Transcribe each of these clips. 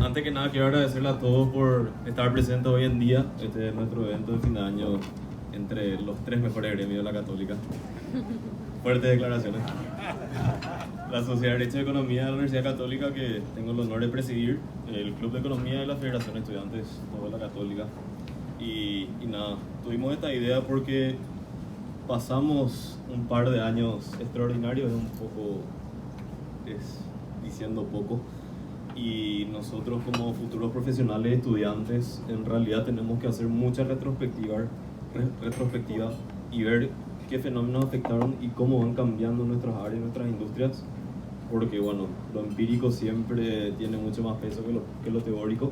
Antes que nada quiero agradecerle a todos por estar presentes hoy en día. Este es nuestro evento de fin de año entre los 3 mejores gremios de la Católica. Fuertes declaraciones. La Sociedad de Derecho y Economía de la Universidad Católica, que tengo el honor de presidir, el Club de Economía de la Federación de Estudiantes de la Católica. Y nada, tuvimos esta idea porque pasamos un par de años extraordinarios, es diciendo poco, y nosotros como futuros profesionales estudiantes en realidad tenemos que hacer mucha retrospectiva y ver qué fenómenos afectaron y cómo van cambiando nuestras áreas, nuestras industrias, porque bueno, lo empírico siempre tiene mucho más peso que lo teórico,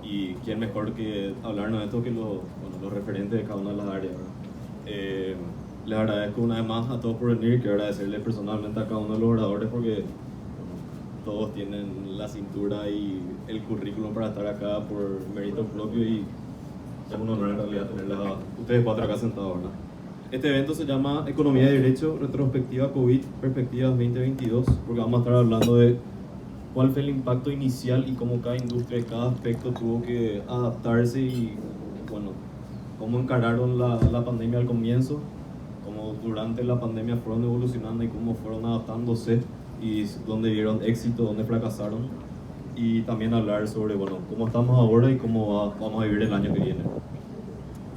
y quién mejor que hablarnos de esto que los referentes de cada una de las áreas, ¿verdad? Les agradezco una vez más a todos por venir. Quiero agradecerle personalmente a cada uno de los oradores porque todos tienen la cintura y el currículum para estar acá por mérito propio, y es un honor en realidad tenerles a ustedes 4 acá sentados, ¿verdad? Este evento se llama Economía y Derecho, Retrospectiva COVID, Perspectivas 2022, porque vamos a estar hablando de cuál fue el impacto inicial y cómo cada industria, cada aspecto tuvo que adaptarse, y bueno, cómo encararon la pandemia al comienzo, cómo durante la pandemia fueron evolucionando y cómo fueron adaptándose, y dónde dieron éxito, dónde fracasaron, y también hablar sobre bueno, cómo estamos ahora y cómo vamos a vivir el año que viene.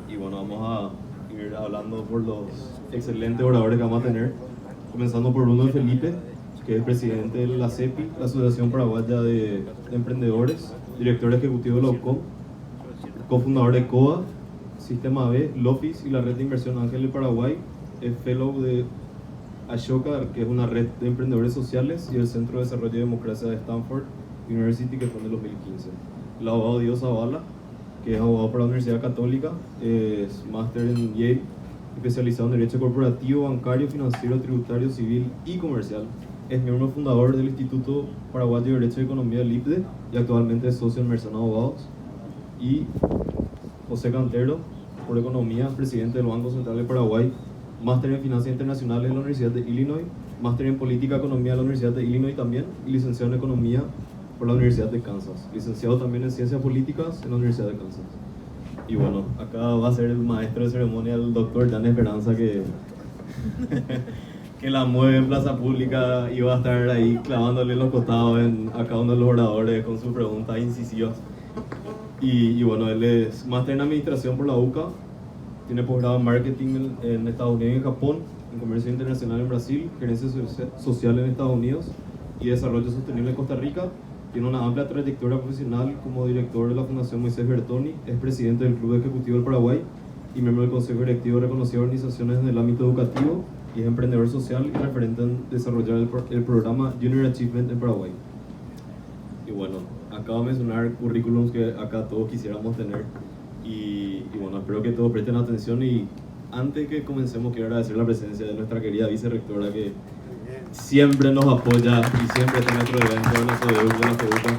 Y bueno, vamos a ir hablando por los excelentes oradores que vamos a tener, comenzando por Bruno Felipe, que es el presidente de la CEPI, la Asociación Paraguaya de Emprendedores, director ejecutivo de la UCOM, cofundador de COA, Sistema B, LOFIS y la Red de Inversión Ángel de Paraguay, es fellow de Ashoka, que es una red de emprendedores sociales, y el Centro de Desarrollo y Democracia de Stanford University, que fue en el 2015. El abogado Diego Zavala, que es abogado por la Universidad Católica, es máster en Yale, especializado en Derecho Corporativo, Bancario, Financiero, Tributario, Civil y Comercial. Es miembro fundador del Instituto Paraguayo de Derecho y Economía del IPDE y actualmente es socio en Mercena Abogados. Y José Cantero, por Economía, presidente del Banco Central de Paraguay, máster en Finanzas Internacionales en la Universidad de Illinois, máster en Política y Economía de la Universidad de Illinois también, y licenciado en Economía por la Universidad de Kansas, licenciado también en Ciencias Políticas en la Universidad de Kansas. Y bueno, acá va a ser el maestro de ceremonia, el doctor Jan Esperanza, que la mueve en plaza pública y va a estar ahí clavándole los costados a cada uno de los oradores con sus preguntas incisivas. Y bueno, él es máster en Administración por la UCA, tiene posgrado en Marketing en Estados Unidos y en Japón, en Comercio Internacional en Brasil, Gerencia Social en Estados Unidos y Desarrollo Sostenible en Costa Rica. Tiene una amplia trayectoria profesional como director de la Fundación Moisés Bertoni, es presidente del Club Ejecutivo del Paraguay y miembro del Consejo Directivo de reconocidas organizaciones en el ámbito educativo, y es emprendedor social y referente en desarrollar el programa Junior Achievement en Paraguay. Y bueno, acabo de mencionar currículums que acá todos quisiéramos tener, y bueno, espero que todos presten atención. Y antes que comencemos quiero agradecer la presencia de nuestra querida vicerrectora, que siempre nos apoya y siempre está en nuestro evento, en nuestro debut de la FEUCA,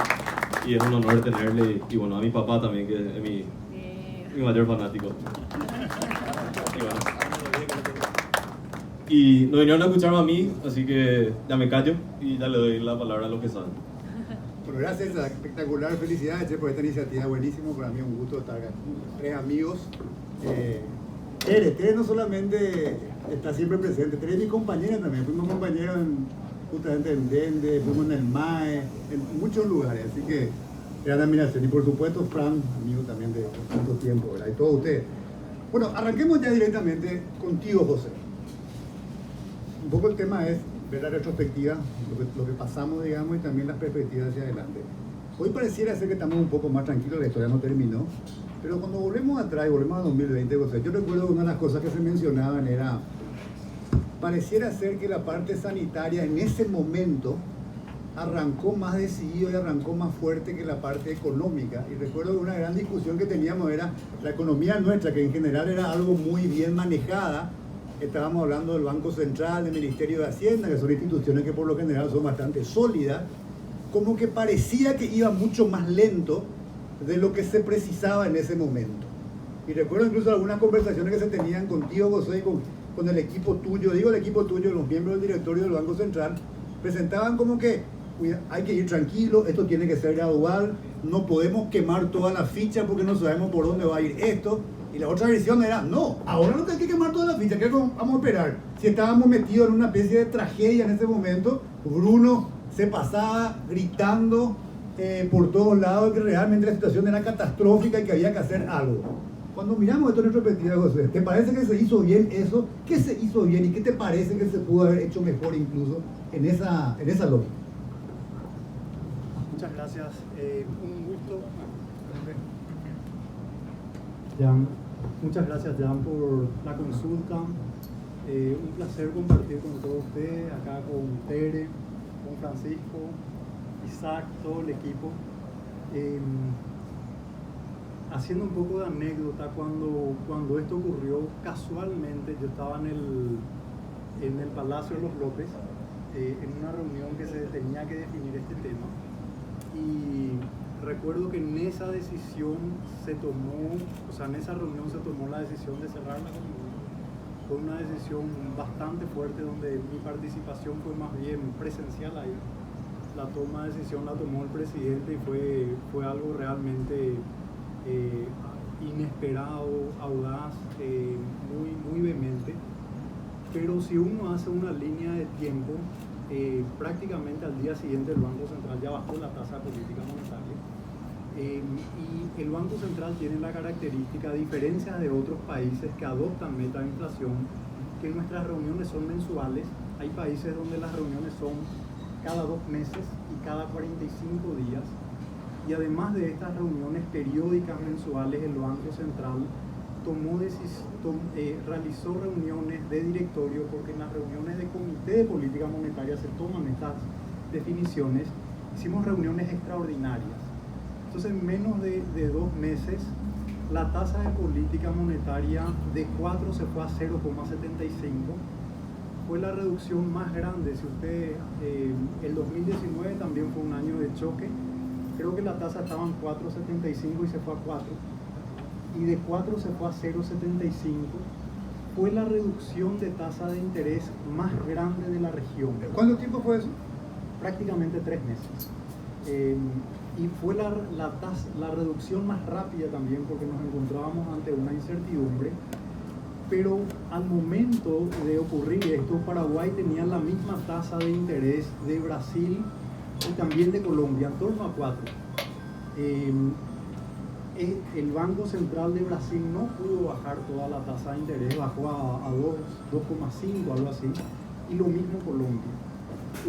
y es un honor tenerle. Y bueno, a mi papá también, que es mi mayor fanático. Y bueno, y no vinieron a escucharme a mí, así que ya me callo y ya le doy la palabra a los que saben. Bueno, gracias, espectacular, felicidades por esta iniciativa, buenísimo, para mí un gusto estar acá, 3 amigos. Tere no solamente está siempre presente, Tere es mi compañera también, fuimos compañeros justamente en Dende, fuimos en el MAE, en muchos lugares, así que gran admiración. Y por supuesto Fran, amigo también de tanto tiempo, ¿verdad? Y todos ustedes. Bueno, arranquemos ya directamente contigo, José. Un poco el tema es ver la retrospectiva, lo que pasamos, digamos, y también las perspectivas hacia adelante. Hoy pareciera ser que estamos un poco más tranquilos, la historia no terminó, pero cuando volvemos atrás, volvemos a 2020, José, yo recuerdo que una de las cosas que se mencionaban era, pareciera ser que la parte sanitaria en ese momento arrancó más decidido y arrancó más fuerte que la parte económica. Y recuerdo que una gran discusión que teníamos era la economía nuestra, que en general era algo muy bien manejada. Estábamos hablando del Banco Central, del Ministerio de Hacienda, que son instituciones que por lo general son bastante sólidas, como que parecía que iba mucho más lento de lo que se precisaba en ese momento. Y recuerdo incluso algunas conversaciones que se tenían contigo, José, y con el equipo tuyo, digo el equipo tuyo, los miembros del directorio del Banco Central, presentaban como que hay que ir tranquilo, esto tiene que ser gradual, no podemos quemar toda la ficha porque no sabemos por dónde va a ir esto. Y la otra versión era, no, ahora no hay que quemar toda la ficha, ¿qué vamos a esperar? Si estábamos metidos en una especie de tragedia en ese momento, Bruno se pasaba gritando por todos lados que realmente la situación era catastrófica y que había que hacer algo. Cuando miramos esto en retrospectiva, José, ¿te parece que se hizo bien eso? ¿Qué se hizo bien y qué te parece que se pudo haber hecho mejor incluso en esa lógica? Muchas gracias. Un gusto. Jan, muchas gracias, Jan, por la consulta. Un placer compartir con todos ustedes, acá con Tere, con Francisco, Isaac, todo el equipo. Haciendo un poco de anécdota, cuando esto ocurrió, casualmente yo estaba en el Palacio de los López, en una reunión que se tenía que definir este tema. Y recuerdo que en esa decisión en esa reunión se tomó la decisión de cerrar la reunión. Fue una decisión bastante fuerte donde mi participación fue más bien presencial ahí. La toma de decisión la tomó el presidente y fue algo realmente inesperado, audaz, muy vehemente. Pero si uno hace una línea de tiempo, prácticamente al día siguiente el Banco Central ya bajó la tasa de política monetaria. Y el Banco Central tiene la característica, a diferencia de otros países que adoptan meta de inflación, que nuestras reuniones son mensuales. Hay países donde las reuniones son cada 2 meses y cada 45 días. Y además de estas reuniones periódicas mensuales, el Banco Central realizó reuniones de directorio, porque en las reuniones de comité de política monetaria se toman estas definiciones. Hicimos reuniones extraordinarias. Entonces, en menos de 2 meses, la tasa de política monetaria de 4 se fue a 0,75. Fue la reducción más grande. Si usted, el 2019 también fue un año de choque. Creo que la tasa estaba en 4,75 y se fue a 4. Y de 4 se fue a 0,75. Fue la reducción de tasa de interés más grande de la región. ¿Cuánto tiempo fue eso? Prácticamente 3 meses. Y fue la reducción más rápida también, porque nos encontrábamos ante una incertidumbre. Pero al momento de ocurrir esto, Paraguay tenía la misma tasa de interés de Brasil y también de Colombia, en torno a 4. El Banco Central de Brasil no pudo bajar toda la tasa de interés, bajó a 2,5, algo así, y lo mismo Colombia.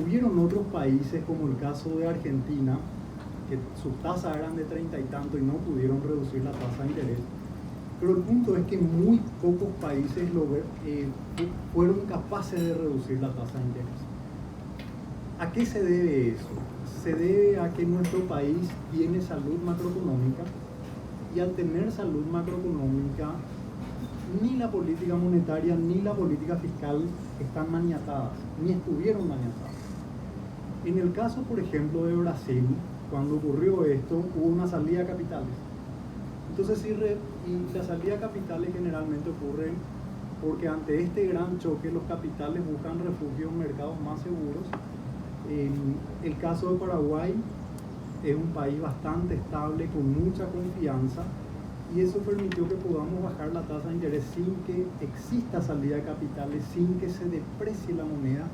Hubieron otros países, como el caso de Argentina, que sus tasas eran de 30 y tanto y no pudieron reducir la tasa de interés. Pero el punto es que muy pocos países fueron capaces de reducir la tasa de interés. ¿A qué se debe eso? Se debe a que nuestro país tiene salud macroeconómica, y al tener salud macroeconómica, ni la política monetaria ni la política fiscal están maniatadas, ni estuvieron maniatadas. En el caso, por ejemplo, de Brasil, cuando ocurrió esto, hubo una salida de capitales. Entonces, y la salida de capitales generalmente ocurre porque ante este gran choque los capitales buscan refugio en mercados más seguros. El caso de Paraguay es un país bastante estable, con mucha confianza, y eso permitió que podamos bajar la tasa de interés sin que exista salida de capitales, sin que se deprecie la moneda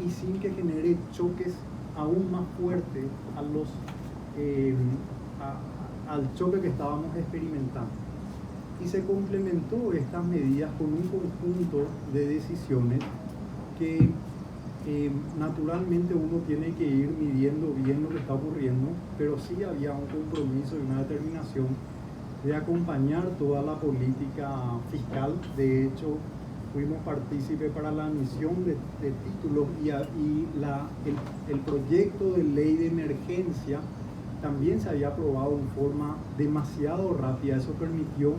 y sin que genere choques aún más fuertes al choque que estábamos experimentando. Y se complementó estas medidas con un conjunto de decisiones que naturalmente uno tiene que ir midiendo bien lo que está ocurriendo, pero sí había un compromiso y una determinación de acompañar toda la política fiscal. De hecho, fuimos partícipes para la emisión de títulos y el proyecto de ley de emergencia también se había aprobado en forma demasiado rápida. Eso permitió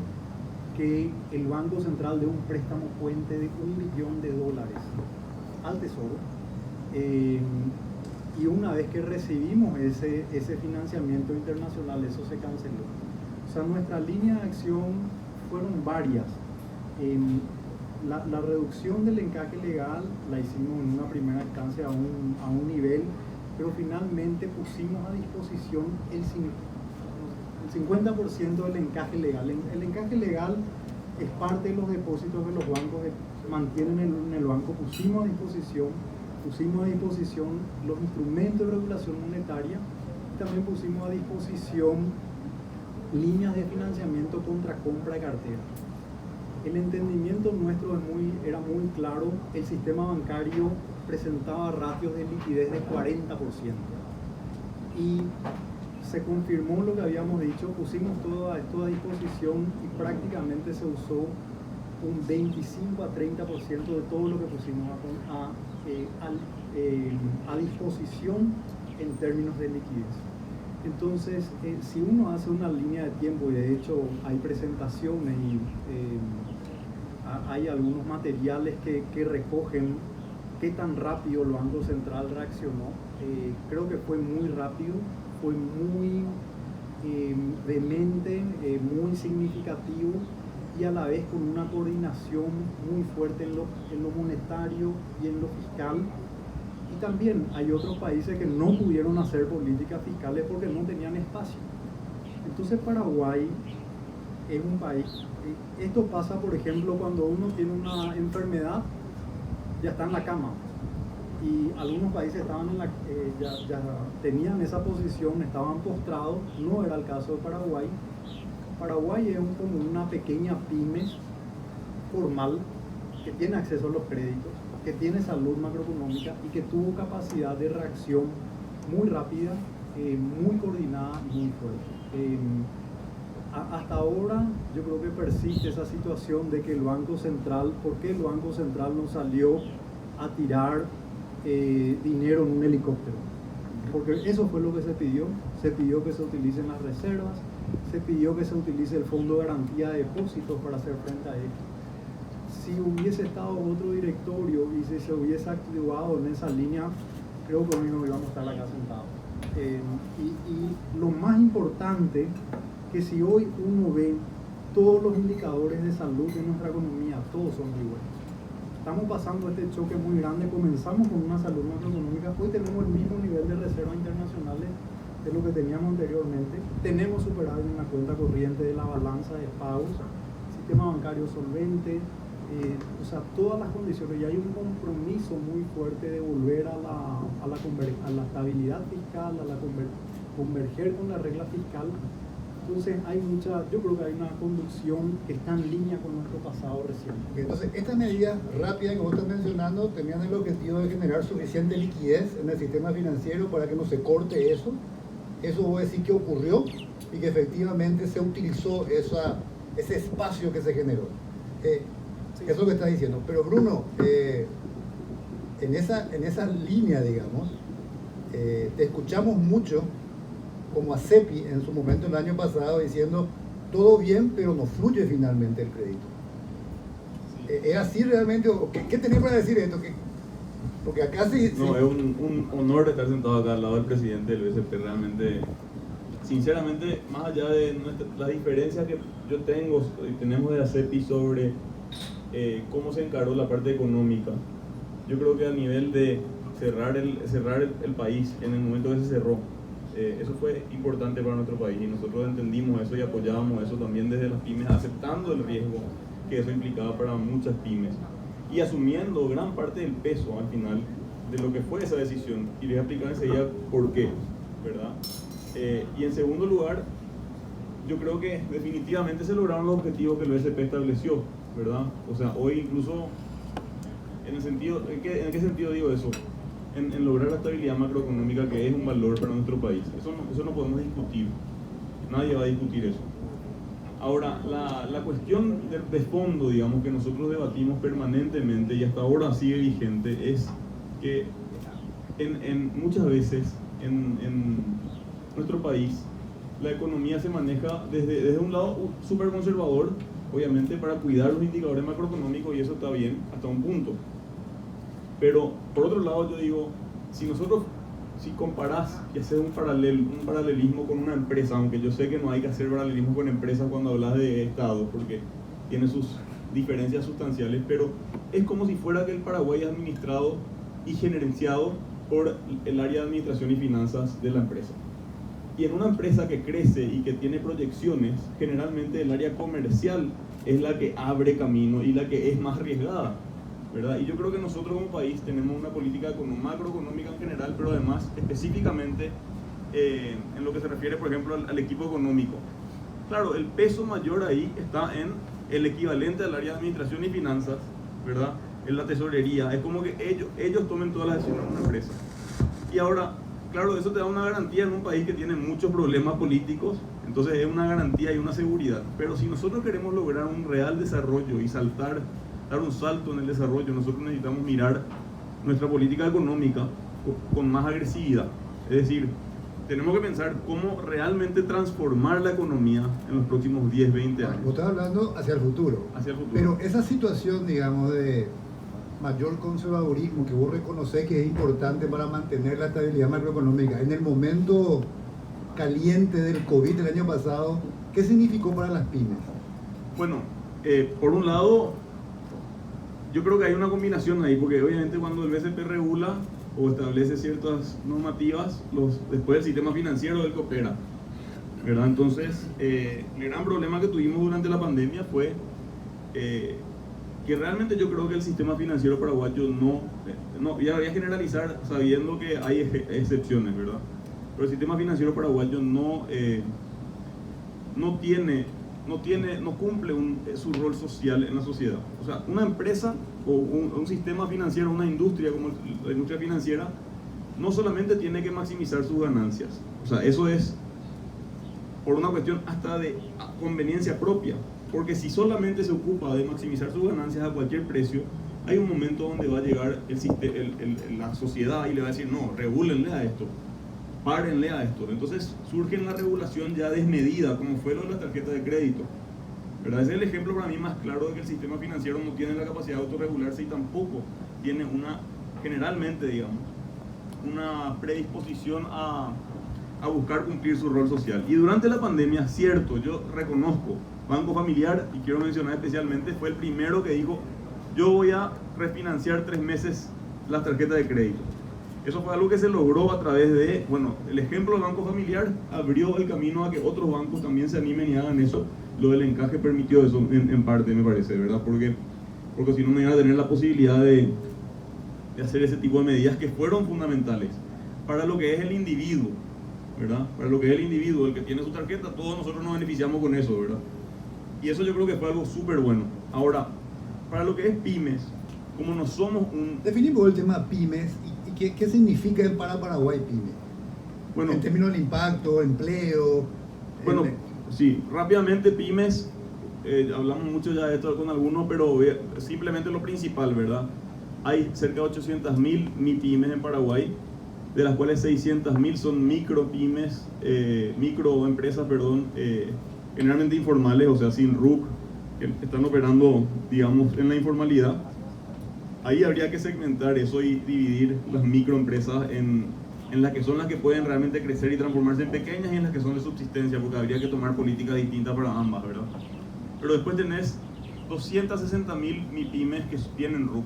que el Banco Central dé un préstamo puente de $1 billón al Tesoro. Y una vez que recibimos ese financiamiento internacional, eso se canceló. O sea, nuestra línea de acción fueron varias. La reducción del encaje legal la hicimos en una primera instancia a un nivel pero finalmente pusimos a disposición el 50% del encaje legal. El encaje legal es parte de los depósitos que los bancos mantienen en el banco. Pusimos a disposición los instrumentos de regulación monetaria y también pusimos a disposición líneas de financiamiento contra compra de cartera. El entendimiento nuestro era muy claro. El sistema bancario presentaba ratios de liquidez de 40% y se confirmó lo que habíamos dicho. Pusimos todo esto a disposición y prácticamente se usó un 25 a 30% de todo lo que pusimos a disposición en términos de liquidez. Entonces, si uno hace una línea de tiempo, y de hecho hay presentaciones y hay algunos materiales que recogen qué tan rápido el Banco Central reaccionó, creo que fue muy rápido, fue muy vehemente, muy significativo y a la vez con una coordinación muy fuerte en lo monetario y en lo fiscal. Y también hay otros países que no pudieron hacer políticas fiscales porque no tenían espacio. Entonces Paraguay es un país, esto pasa por ejemplo cuando uno tiene una enfermedad, ya está en la cama, y algunos países estaban ya tenían esa posición, estaban postrados. No era el caso de Paraguay. Paraguay es como una pequeña pyme formal que tiene acceso a los créditos, que tiene salud macroeconómica y que tuvo capacidad de reacción muy rápida, muy coordinada y muy fuerte. Hasta ahora yo creo que persiste esa situación de que el Banco Central, ¿por qué el Banco Central no salió a tirar dinero en un helicóptero? Porque eso fue lo que se pidió que se utilicen las reservas, se pidió que se utilice el Fondo de Garantía de Depósitos para hacer frente a ello. Si hubiese estado otro directorio y si se hubiese activado en esa línea, creo que hoy no íbamos a estar acá sentados. Y lo más importante, que si hoy uno ve todos los indicadores de salud de nuestra economía, todos son muy buenos. Estamos pasando este choque muy grande, comenzamos con una salud macroeconómica, hoy tenemos el mismo nivel de reservas internacionales de lo que teníamos anteriormente, tenemos superávit en la cuenta corriente de la balanza de pagos, sistema bancario solvente, o sea, todas las condiciones, y hay un compromiso muy fuerte de volver a la estabilidad fiscal, converger con la regla fiscal. Entonces yo creo que hay una conducción que está en línea con nuestro pasado reciente. Entonces, estas medidas rápidas que vos estás mencionando tenían el objetivo de generar suficiente liquidez en el sistema financiero para que no se corte eso. Eso vos decís que ocurrió y que efectivamente se utilizó ese espacio que se generó. Sí. Eso es lo que estás diciendo. Pero Bruno, en esa línea, digamos, te escuchamos mucho como a CEPI en su momento el año pasado diciendo todo bien, pero no fluye finalmente el crédito. Sí. ¿Es así realmente? ¿Qué tenés para decir esto? Porque acá sí... No, es un honor estar sentado acá al lado del presidente del BCP. Realmente, sinceramente, más allá de las diferencias que yo tengo y tenemos de ACEPI sobre cómo se encaró la parte económica, yo creo que a nivel de cerrar el país en el momento que se cerró, eso fue importante para nuestro país y nosotros entendimos eso y apoyábamos eso también desde las pymes, aceptando el riesgo que eso implicaba para muchas pymes y asumiendo gran parte del peso al final de lo que fue esa decisión. Y les voy a explicar enseguida por qué, ¿verdad? Y en segundo lugar, yo creo que definitivamente se lograron los objetivos que el BCP estableció, ¿verdad? O sea, hoy incluso, ¿en qué sentido digo eso? En lograr la estabilidad macroeconómica, que es un valor para nuestro país. Eso no podemos discutir. Nadie va a discutir eso. Ahora, la cuestión de fondo, digamos, que nosotros debatimos permanentemente y hasta ahora sigue vigente, es que muchas veces en nuestro país la economía se maneja desde un lado súper conservador, obviamente para cuidar los indicadores macroeconómicos, y eso está bien hasta un punto. Pero por otro lado yo digo, si comparás y haces un paralelismo con una empresa, aunque yo sé que no hay que hacer paralelismo con empresas cuando hablas de Estado, porque tiene sus diferencias sustanciales, pero es como si fuera que el Paraguay es administrado y gerenciado por el área de administración y finanzas de la empresa. Y en una empresa que crece y que tiene proyecciones, generalmente el área comercial es la que abre camino y la que es más arriesgada, ¿verdad? Y yo creo que nosotros como país tenemos una política macroeconómica en general, pero además específicamente en lo que se refiere, por ejemplo, al equipo económico. Claro, el peso mayor ahí está en el equivalente al área de administración y finanzas, ¿verdad? En la tesorería. Es como que ellos tomen todas las decisiones en una empresa. Y ahora, claro, eso te da una garantía en un país que tiene muchos problemas políticos, entonces es una garantía y una seguridad. Pero si nosotros queremos lograr un real desarrollo y dar un salto en el desarrollo, nosotros necesitamos mirar nuestra política económica con más agresividad. Es decir, tenemos que pensar cómo realmente transformar la economía en los próximos 10, 20 años. Vos estás hablando hacia el futuro. Hacia el futuro. Pero esa situación, digamos, de mayor conservadurismo que vos reconocés que es importante para mantener la estabilidad macroeconómica, en el momento caliente del COVID del año pasado, ¿qué significó para las pymes? Bueno, por un lado, yo creo que hay una combinación ahí, porque obviamente cuando el BCP regula o establece ciertas normativas, después el sistema financiero del que opera, ¿verdad? Entonces, el gran problema que tuvimos durante la pandemia fue que realmente yo creo que el sistema financiero paraguayo ya voy a generalizar sabiendo que hay excepciones, ¿verdad? Pero el sistema financiero paraguayo no cumple su rol social en la sociedad. O sea, una empresa o un sistema financiero, una industria como la industria financiera, no solamente tiene que maximizar sus ganancias. O sea, eso es por una cuestión hasta de conveniencia propia. Porque si solamente se ocupa de maximizar sus ganancias a cualquier precio, hay un momento donde va a llegar la sociedad y le va a decir, no, regúlenle a esto, párenle a esto. Entonces surge la regulación ya desmedida, como fue lo de las tarjetas de crédito, ¿verdad? Ese es el ejemplo para mí más claro de que el sistema financiero no tiene la capacidad de autorregularse y tampoco tiene generalmente, digamos, una predisposición a buscar cumplir su rol social. Y durante la pandemia, cierto, yo reconozco, Banco Familiar, y quiero mencionar especialmente, fue el primero que dijo, yo voy a refinanciar 3 meses las tarjetas de crédito. Eso fue algo que se logró a través de, bueno, el ejemplo del Banco Familiar abrió el camino a que otros bancos también se animen y hagan eso. Lo del encaje permitió eso en parte, me parece, ¿verdad? Porque si no, no iban a tener la posibilidad de hacer ese tipo de medidas que fueron fundamentales para lo que es el individuo, ¿verdad? Para lo que es el individuo, el que tiene su tarjeta, todos nosotros nos beneficiamos con eso, ¿verdad? Y eso yo creo que fue algo súper bueno. Ahora, para lo que es pymes, como no somos Definimos el tema pymes y qué significa para Paraguay pymes. Bueno, en términos del impacto, empleo. Bueno, sí, rápidamente pymes, hablamos mucho ya de esto con algunos, pero simplemente lo principal, ¿verdad? Hay cerca de 800.000 MIPYMES en Paraguay, de las cuales 600.000 son microempresas, generalmente informales, o sea, sin RUC, que están operando, digamos, en la informalidad. Ahí habría que segmentar eso y dividir las microempresas en las que son las que pueden realmente crecer y transformarse en pequeñas y en las que son de subsistencia, porque habría que tomar políticas distintas para ambas, ¿verdad? Pero después tenés 260.000 MIPYMES que tienen RUC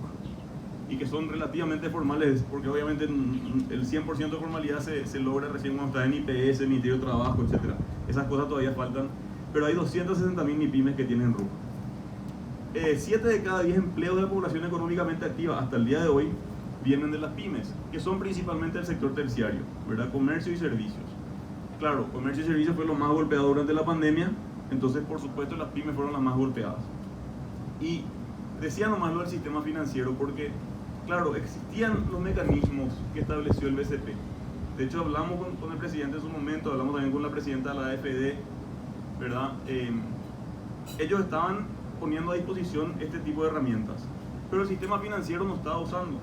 y que son relativamente formales, porque obviamente el 100% de formalidad se logra recién cuando está en IPS, Ministerio de Trabajo, etc. Esas cosas todavía faltan, pero hay 260.000 MIPYMES que tienen RUC. 7 de cada 10 empleos de la población económicamente activa hasta el día de hoy vienen de las pymes, que son principalmente del sector terciario, ¿verdad? Comercio y servicios. Claro, comercio y servicios fue lo más golpeado durante la pandemia, entonces por supuesto las pymes fueron las más golpeadas. Y decía nomás lo del sistema financiero porque, claro, existían los mecanismos que estableció el BCP. De hecho, hablamos con el presidente en su momento, hablamos también con la presidenta de la AFD, ¿verdad? Ellos estaban poniendo a disposición este tipo de herramientas, pero el sistema financiero no estaba usando.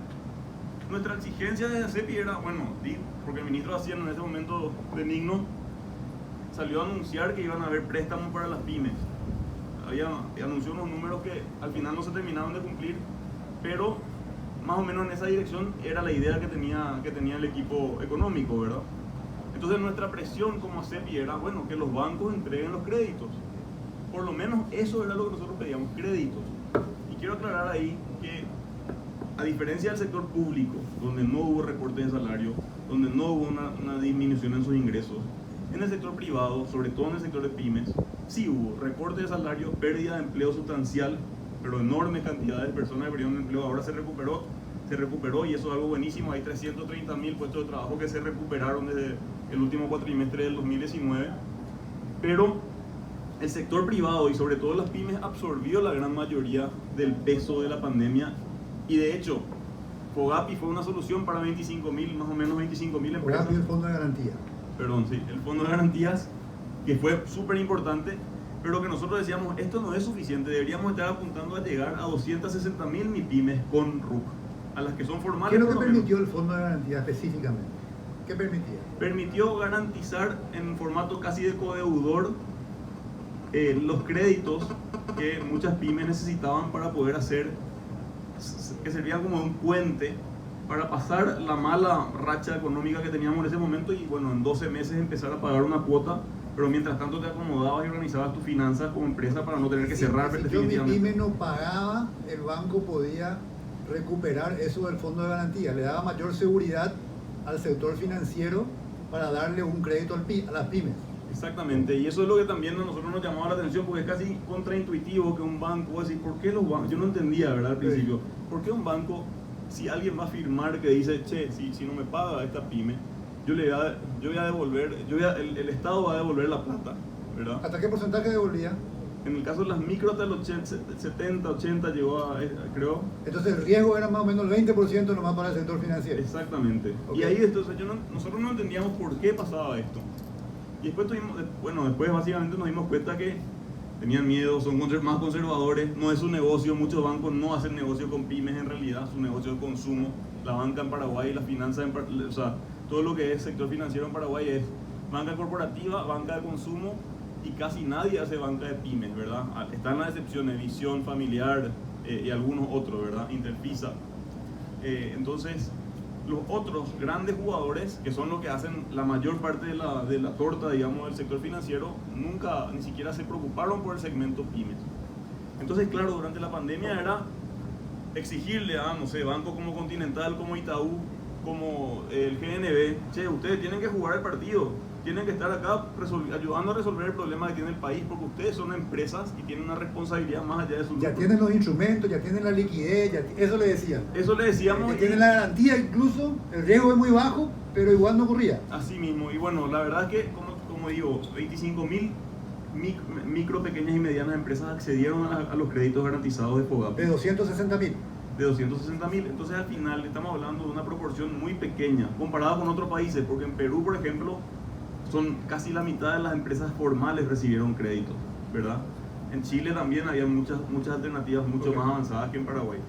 Nuestra exigencia de CEPI era, bueno, porque el ministro Hacienda en ese momento benigno salió a anunciar que iban a haber préstamos para las pymes. Anunció unos números que al final no se terminaron de cumplir, pero más o menos en esa dirección era la idea que tenía el equipo económico, ¿verdad? Entonces nuestra presión como CEPI era, bueno, que los bancos entreguen los créditos. Por lo menos eso era lo que nosotros pedíamos, créditos. Y quiero aclarar ahí que a diferencia del sector público, donde no hubo recorte de salario, donde no hubo una disminución en sus ingresos, en el sector privado, sobre todo en el sector de pymes, sí hubo recorte de salario, pérdida de empleo sustancial, pero enorme cantidad de personas que perdieron empleo. Ahora se recuperó y eso es algo buenísimo. Hay 330.000 puestos de trabajo que se recuperaron desde el último cuatrimestre del 2019, pero el sector privado y sobre todo las pymes absorbió la gran mayoría del peso de la pandemia, y de hecho FOGAPI fue una solución para 25.000, más o menos 25.000 empresas. FOGAPI, el Fondo de Garantía. Perdón, sí, el Fondo de Garantías, que fue súper importante, pero que nosotros decíamos, esto no es suficiente, deberíamos estar apuntando a llegar a 260.000 MIPYMES con RUC, a las que son formales. ¿Qué es lo que permitió el Fondo de Garantía específicamente? ¿Qué permitía? Permitió garantizar en formato casi de codeudor los créditos que muchas pymes necesitaban para poder hacer, que servían como un puente para pasar la mala racha económica que teníamos en ese momento, y bueno, en 12 meses empezar a pagar una cuota, pero mientras tanto te acomodabas y organizabas tus finanzas como empresa para no tener que cerrar definitivamente. Si mi pyme no pagaba, el banco podía recuperar eso del Fondo de Garantía, le daba mayor seguridad al sector financiero para darle un crédito a las pymes. Exactamente, y eso es lo que también a nosotros nos llamaba la atención, porque es casi contraintuitivo que un banco, decir, ¿por qué los bancos? Yo no entendía, ¿verdad? Al principio, ¿por qué un banco, si alguien va a firmar que dice, che, si no me paga esta pyme, yo voy a devolver, el Estado va a devolver la plata, ¿verdad? ¿Hasta qué porcentaje devolvía? En el caso de las micro, hasta el 70, 80 llegó a, creo. Entonces el riesgo era más o menos el 20% nomás para el sector financiero. Exactamente. Okay. Y ahí entonces, nosotros no entendíamos por qué pasaba esto. Y después después básicamente nos dimos cuenta que tenían miedo, son más conservadores, no es su negocio. Muchos bancos no hacen negocio con pymes en realidad, su negocio de consumo. La banca en Paraguay, la finanza, o sea, todo lo que es sector financiero en Paraguay es banca corporativa, banca de consumo, y casi nadie hace banca de pymes, ¿verdad? Están las excepciones, Visión, Familiar y algunos otros, ¿verdad? Interpisa. Entonces, los otros grandes jugadores, que son los que hacen la mayor parte de la torta, digamos, del sector financiero, nunca, ni siquiera se preocuparon por el segmento pymes. Entonces, claro, durante la pandemia era exigirle a, no sé, bancos como Continental, como Itaú, como el GNB, che, ustedes tienen que jugar el partido, tienen que estar acá ayudando a resolver el problema que tiene el país, porque ustedes son empresas y tienen una responsabilidad más allá de su lucro. Ya tienen los instrumentos, ya tienen la liquidez, eso le decían. Eso le decíamos. Tienen la garantía incluso, el riesgo es muy bajo, pero igual no ocurría. Así mismo, y bueno, la verdad es que, como digo, 25.000 micro, pequeñas y medianas empresas accedieron a los créditos garantizados de FOGAPI. De 260.000. De 260.000, entonces al final estamos hablando de una proporción muy pequeña comparada con otros países, porque en Perú, por ejemplo, son casi la mitad de las empresas formales recibieron créditos, ¿verdad? En Chile también había muchas alternativas mucho más avanzadas que en Paraguay.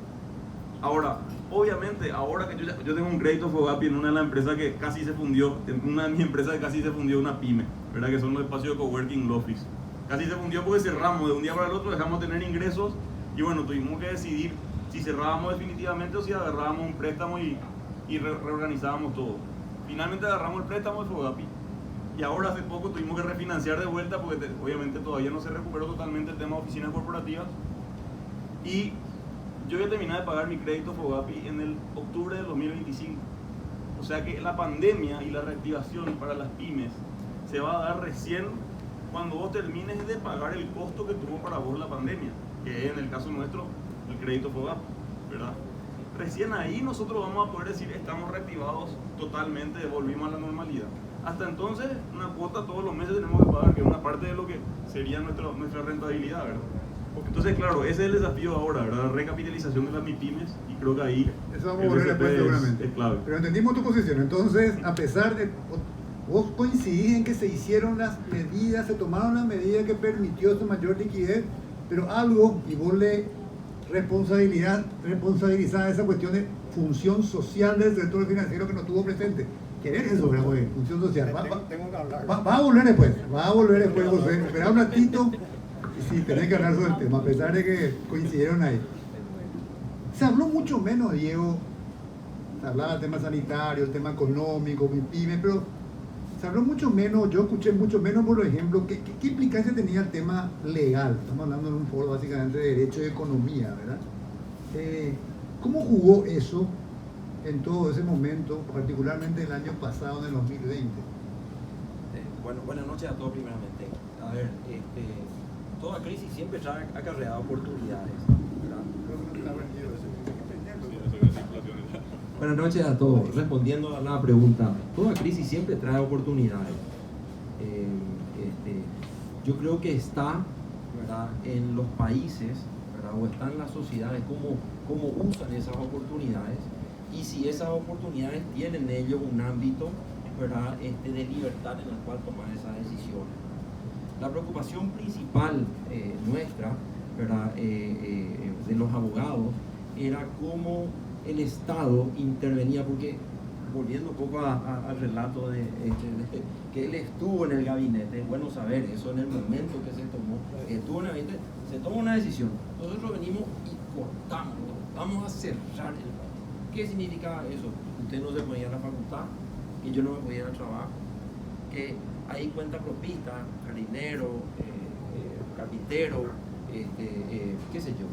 Ahora, obviamente, ahora que yo tengo un crédito FOGAPI en una de las empresas que casi se fundió, en una de mis empresas que casi se fundió, una pyme, ¿verdad? Que son los espacios de coworking office. Casi se fundió porque cerramos de un día para el otro, dejamos de tener ingresos y bueno, tuvimos que decidir si cerrábamos definitivamente o si agarrábamos un préstamo y reorganizábamos todo. Finalmente agarramos el préstamo de FOGAPI. Y ahora hace poco tuvimos que refinanciar de vuelta porque obviamente todavía no se recuperó totalmente el tema de oficinas corporativas. Y yo voy a terminar de pagar mi crédito FOGAPI en el octubre del 2025. O sea que la pandemia y la reactivación para las pymes se va a dar recién cuando vos termines de pagar el costo que tuvo para vos la pandemia, que es en el caso nuestro el crédito FOGAPI, ¿verdad? Recién ahí nosotros vamos a poder decir estamos reactivados totalmente, volvimos a la normalidad. Hasta entonces, una cuota todos los meses tenemos que pagar, que es una parte de lo que sería nuestra rentabilidad, ¿verdad? Entonces, claro, ese es el desafío ahora, ¿verdad? La recapitalización de las MIPYMES, y creo que ahí eso vamos a volver después seguramente. Es clave. Pero entendimos tu posición, entonces, a pesar de... Vos coincidís en que se hicieron las medidas, se tomaron las medidas que permitió esa mayor liquidez, pero algo, y vos le responsabilizás esa cuestión de función social del sector financiero que no tuvo presente. ¿Querés eso, verdad, güey? Función social. Tengo que hablar. Va a volver después, José. Espera un ratito y sí, tenés que hablar sobre el tema, a pesar de que coincidieron ahí. Se habló mucho menos, Diego. Se hablaba del tema sanitario, el tema económico, MIPYME, pero se habló mucho menos, yo escuché mucho menos, por ejemplo, ¿qué implicancia tenía el tema legal? Estamos hablando en un foro básicamente de derecho y economía, ¿verdad? ¿Cómo jugó eso en todo ese momento, particularmente el año pasado, en el 2020? Bueno, buenas noches a todos primeramente. A ver, toda crisis siempre trae acarreada oportunidades, ¿verdad? Buenas noches a todos. Respondiendo a la pregunta, toda crisis siempre trae oportunidades. Yo creo que está, ¿verdad?, en los países, ¿verdad?, o está en las sociedades cómo usan esas oportunidades, y si esas oportunidades tienen ellos un ámbito, ¿verdad?, de libertad en el cual tomar esas decisiones. La preocupación principal nuestra, ¿verdad?, de los abogados, era cómo el Estado intervenía, porque volviendo un poco al relato de que él estuvo en el gabinete, es bueno saber eso en el momento que se tomó, estuvo en el gabinete, se toma una decisión, nosotros venimos y cortamos, vamos a cerrar el país. ¿Qué significaba eso? Usted no se podía ir a la facultad, que yo no me podía ir al trabajo, que hay cuenta propista, jardinero, carpintero, qué sé yo,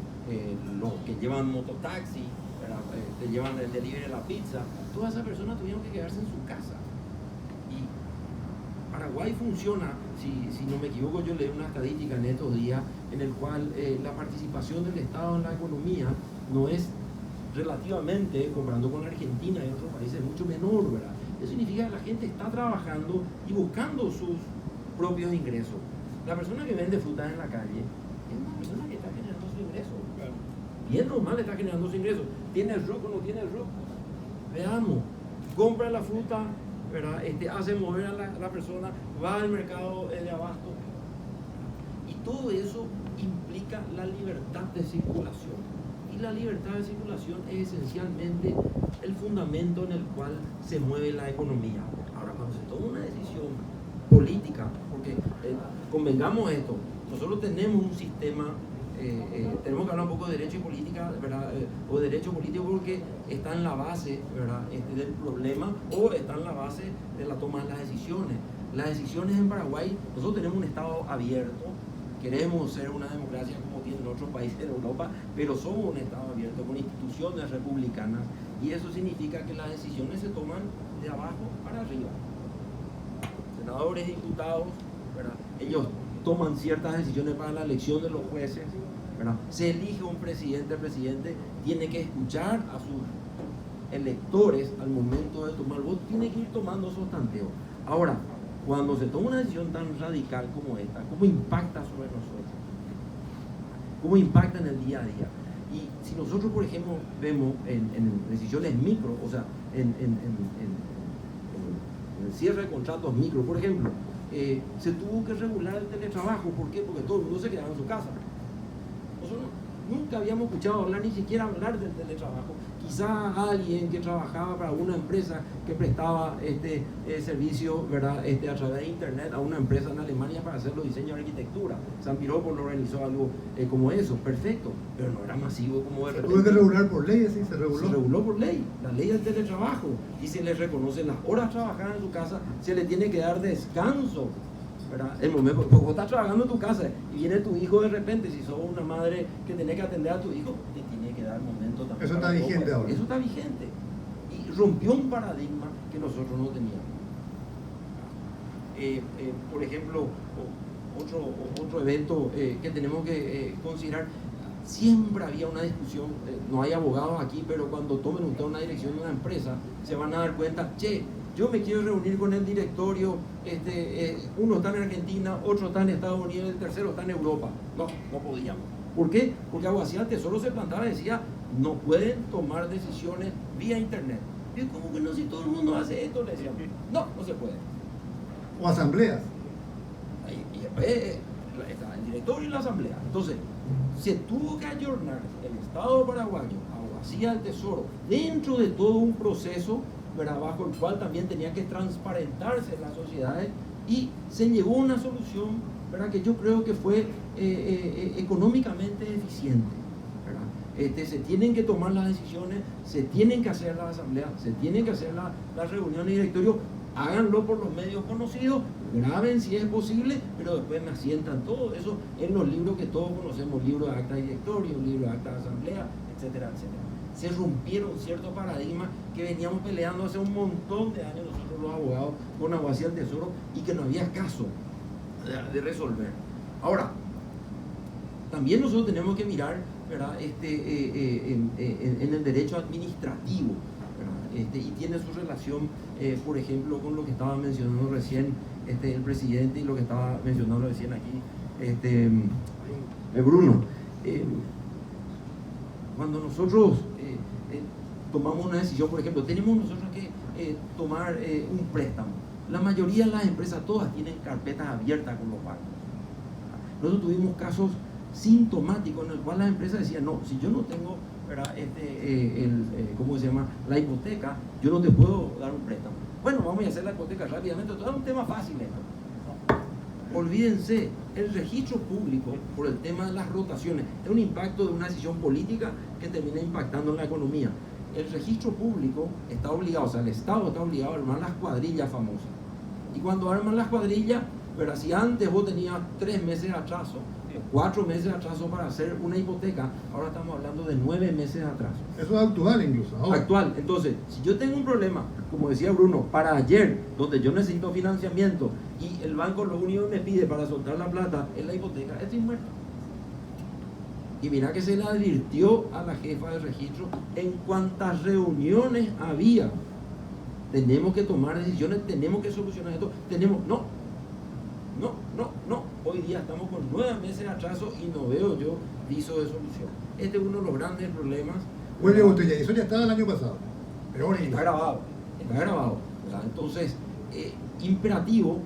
los que llevan mototaxi, te llevan el delivery de la pizza, todas esas personas tuvieron que quedarse en su casa. Y Paraguay funciona, si no me equivoco, yo leí una estadística en estos días en el cual la participación del Estado en la economía no es relativamente, comparando con Argentina y otros países, mucho menor, ¿verdad? Eso significa que la gente está trabajando y buscando sus propios ingresos. La persona que vende frutas en la calle es una persona que está generando su ingreso. Bien o mal está generando su ingreso. ¿Tiene el RUC o no tiene el RUC? Veamos. Compra la fruta, ¿verdad? Hace mover a la persona, va al mercado de abasto. Y todo eso implica la libertad de circulación. Y la libertad de circulación es esencialmente el fundamento en el cual se mueve la economía. Ahora, cuando se toma una decisión política, porque convengamos esto, nosotros tenemos un sistema, tenemos que hablar un poco de derecho y política, ¿verdad? O derecho político, porque está en la base, ¿verdad?, del problema, o está en la base de la toma de las decisiones. Las decisiones en Paraguay, nosotros tenemos un Estado abierto, queremos ser una democracia como tienen otros países de Europa, pero somos un Estado abierto con instituciones republicanas, y eso significa que las decisiones se toman de abajo para arriba. Senadores, diputados, ¿verdad?, ellos toman ciertas decisiones para la elección de los jueces, ¿verdad? Se elige un presidente, el presidente tiene que escuchar a sus electores al momento de tomar voto, tiene que ir tomando esos tanteos. Ahora, cuando se toma una decisión tan radical como esta, ¿cómo impacta sobre nosotros? ¿Cómo impacta en el día a día? Y si nosotros, por ejemplo, vemos en decisiones micro, o sea, en el cierre de contratos micro, por ejemplo, se tuvo que regular el teletrabajo. ¿Por qué? Porque todo el mundo se quedaba en su casa. Nosotros nunca habíamos escuchado hablar, ni siquiera hablar del teletrabajo. Quizá alguien que trabajaba para una empresa que prestaba servicio, ¿verdad?, a través de internet a una empresa en Alemania para hacer los diseños de arquitectura. San Piropo no organizó algo como eso, perfecto, pero no era masivo como de repente. Tuvo que regular por ley, así se reguló. Se reguló por ley, la ley del teletrabajo, y se les reconocen las horas trabajadas en su casa, se le tiene que dar descanso, ¿verdad? El momento, vos estás trabajando en tu casa y viene tu hijo de repente, si sos una madre que tenés que atender a tu hijo, te tiene que dar momento también. Eso está vigente ahora. Eso está vigente. Y rompió un paradigma que nosotros no teníamos. Por ejemplo, otro evento que tenemos que considerar, siempre había una discusión, no hay abogados aquí, pero cuando tomen usted una dirección de una empresa, se van a dar cuenta, che, yo me quiero reunir con el directorio, uno está en Argentina, otro está en Estados Unidos, el tercero está en Europa. No podíamos. ¿Por qué? Porque Aguacía al Tesoro se plantaba y decía, no pueden tomar decisiones vía internet. Y como que no, si todo el mundo hace esto, le decíamos, no se puede. O asambleas. Y después está el directorio y la asamblea. Entonces, se tuvo que ayornar el Estado paraguayo, Aguacía al Tesoro, dentro de todo un proceso, ¿verdad?, bajo el cual también tenía que transparentarse las sociedades, y se llegó a una solución, ¿verdad?, que yo creo que fue económicamente eficiente, ¿verdad? Se tienen que tomar las decisiones, se tienen que hacer las asambleas, se tienen que hacer las reuniones de directorio, háganlo por los medios conocidos, graben si es posible, pero después me asientan todo eso en los libros que todos conocemos, libro de acta de directorio, libro de acta de asamblea, etcétera, etcétera. se rompieron ciertos paradigmas que veníamos peleando hace un montón de años nosotros los abogados con Abogacía del Tesoro y que no había caso de resolver. Ahora, también nosotros tenemos que mirar, ¿verdad? En el derecho administrativo, ¿verdad? Y tiene su relación, por ejemplo, con lo que estaba mencionando recién el presidente y lo que estaba mencionando recién aquí Bruno. Cuando nosotros tomamos una decisión, por ejemplo, tenemos nosotros que tomar un préstamo. La mayoría de las empresas, todas tienen carpetas abiertas con los bancos. Nosotros tuvimos casos sintomáticos en el cual las empresas decían, no, si yo no tengo, ¿verdad? ¿Cómo se llama? La hipoteca, yo no te puedo dar un préstamo. Bueno, vamos a hacer la hipoteca rápidamente, todo es un tema fácil esto. Olvídense, el registro público, por el tema de las rotaciones, es un impacto de una decisión política que termina impactando en la economía. El registro público está obligado, o sea, el Estado está obligado a armar las cuadrillas famosas. Y cuando arman las cuadrillas, pero si antes vos tenías 3 meses de atraso, 4 meses de atraso para hacer una hipoteca, ahora estamos hablando de 9 meses de atraso. Eso es actual incluso. Ahora. Actual. Entonces, si yo tengo un problema, como decía Bruno, para ayer, donde yo necesito financiamiento y el banco lo único que me pide para soltar la plata es la hipoteca, estoy muerto. Y mira que se le advirtió a la jefa de registro en cuántas reuniones había. Tenemos que tomar decisiones, tenemos que solucionar esto, no. Hoy día estamos con 9 meses de atraso y no veo yo viso de solución. Este es uno de los grandes problemas. Vuelve usted ya, eso ya estaba el año pasado. Pero ahora está grabado. ¿Verdad? Entonces, imperativo,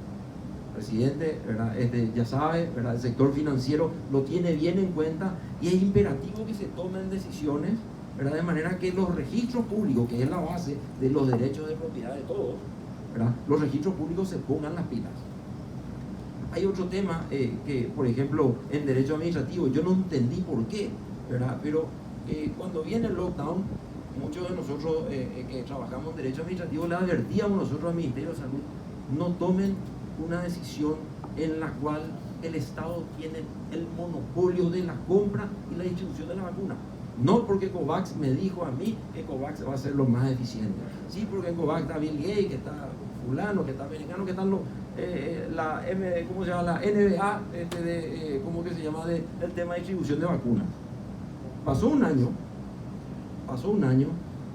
presidente, ¿verdad? Ya sabe, ¿verdad? El sector financiero lo tiene bien en cuenta y es imperativo que se tomen decisiones, ¿verdad? De manera que los registros públicos, que es la base de los derechos de propiedad de todos, ¿verdad? Los registros públicos se pongan las pilas. Hay otro tema que, por ejemplo, en derecho administrativo, yo no entendí por qué, ¿verdad? Pero cuando viene el lockdown, muchos de nosotros que trabajamos en derecho administrativo le advertíamos nosotros al Ministerio de Salud, no tomen una decisión en la cual el Estado tiene el monopolio de la compra y la distribución de la vacuna. No porque COVAX me dijo a mí que COVAX va a ser lo más eficiente. Sí, porque en COVAX está Bill Gates, que está fulano, que está americano, que están los ¿cómo se llama? La NBA, ¿cómo que se llama? El tema de distribución de vacunas. Pasó un año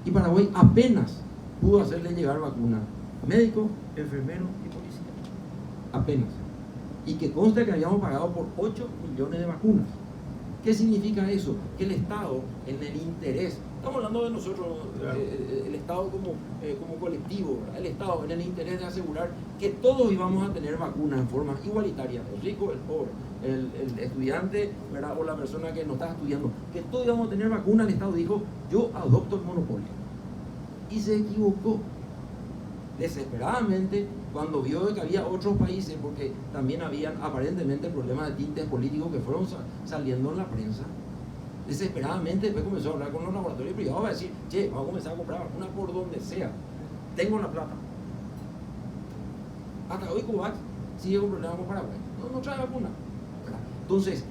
y Paraguay apenas pudo hacerle llegar vacunas. Médicos, enfermeros y policías. Apenas. Y que consta que habíamos pagado por 8 millones de vacunas. ¿Qué significa eso? Que el Estado, en el interés, estamos hablando de nosotros, el Estado como colectivo, ¿verdad? El Estado en el interés de asegurar que todos íbamos a tener vacunas en forma igualitaria, el rico, el pobre, el estudiante, ¿verdad? O la persona que no está estudiando, que todos íbamos a tener vacunas, el Estado dijo, yo adopto el monopolio. Y se equivocó. Desesperadamente, cuando vio que había otros países, porque también habían aparentemente problemas de tintes políticos que fueron saliendo en la prensa, desesperadamente después comenzó a hablar con los laboratorios privados, va a decir, che, vamos a comenzar a comprar vacunas por donde sea, tengo la plata. Hasta hoy COVAX sigue con problemas con Paraguay, no trae vacuna. Entonces,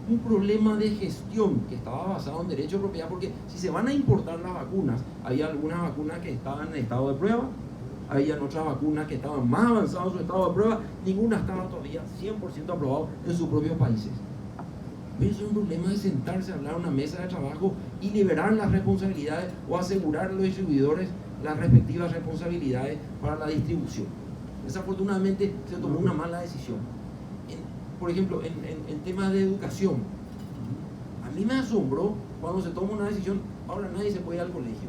un problema de gestión que estaba basado en derecho de propiedad, porque si se van a importar las vacunas, había algunas vacunas que estaban en estado de prueba, había otras vacunas que estaban más avanzadas en su estado de prueba, ninguna estaba todavía 100% aprobado en sus propios países. Pero eso es un problema de sentarse a hablar en una mesa de trabajo y liberar las responsabilidades o asegurar a los distribuidores las respectivas responsabilidades para la distribución. Desafortunadamente se tomó una mala decisión. Por ejemplo, en temas de educación, a mí me asombró cuando se toma una decisión, ahora nadie se puede ir al colegio.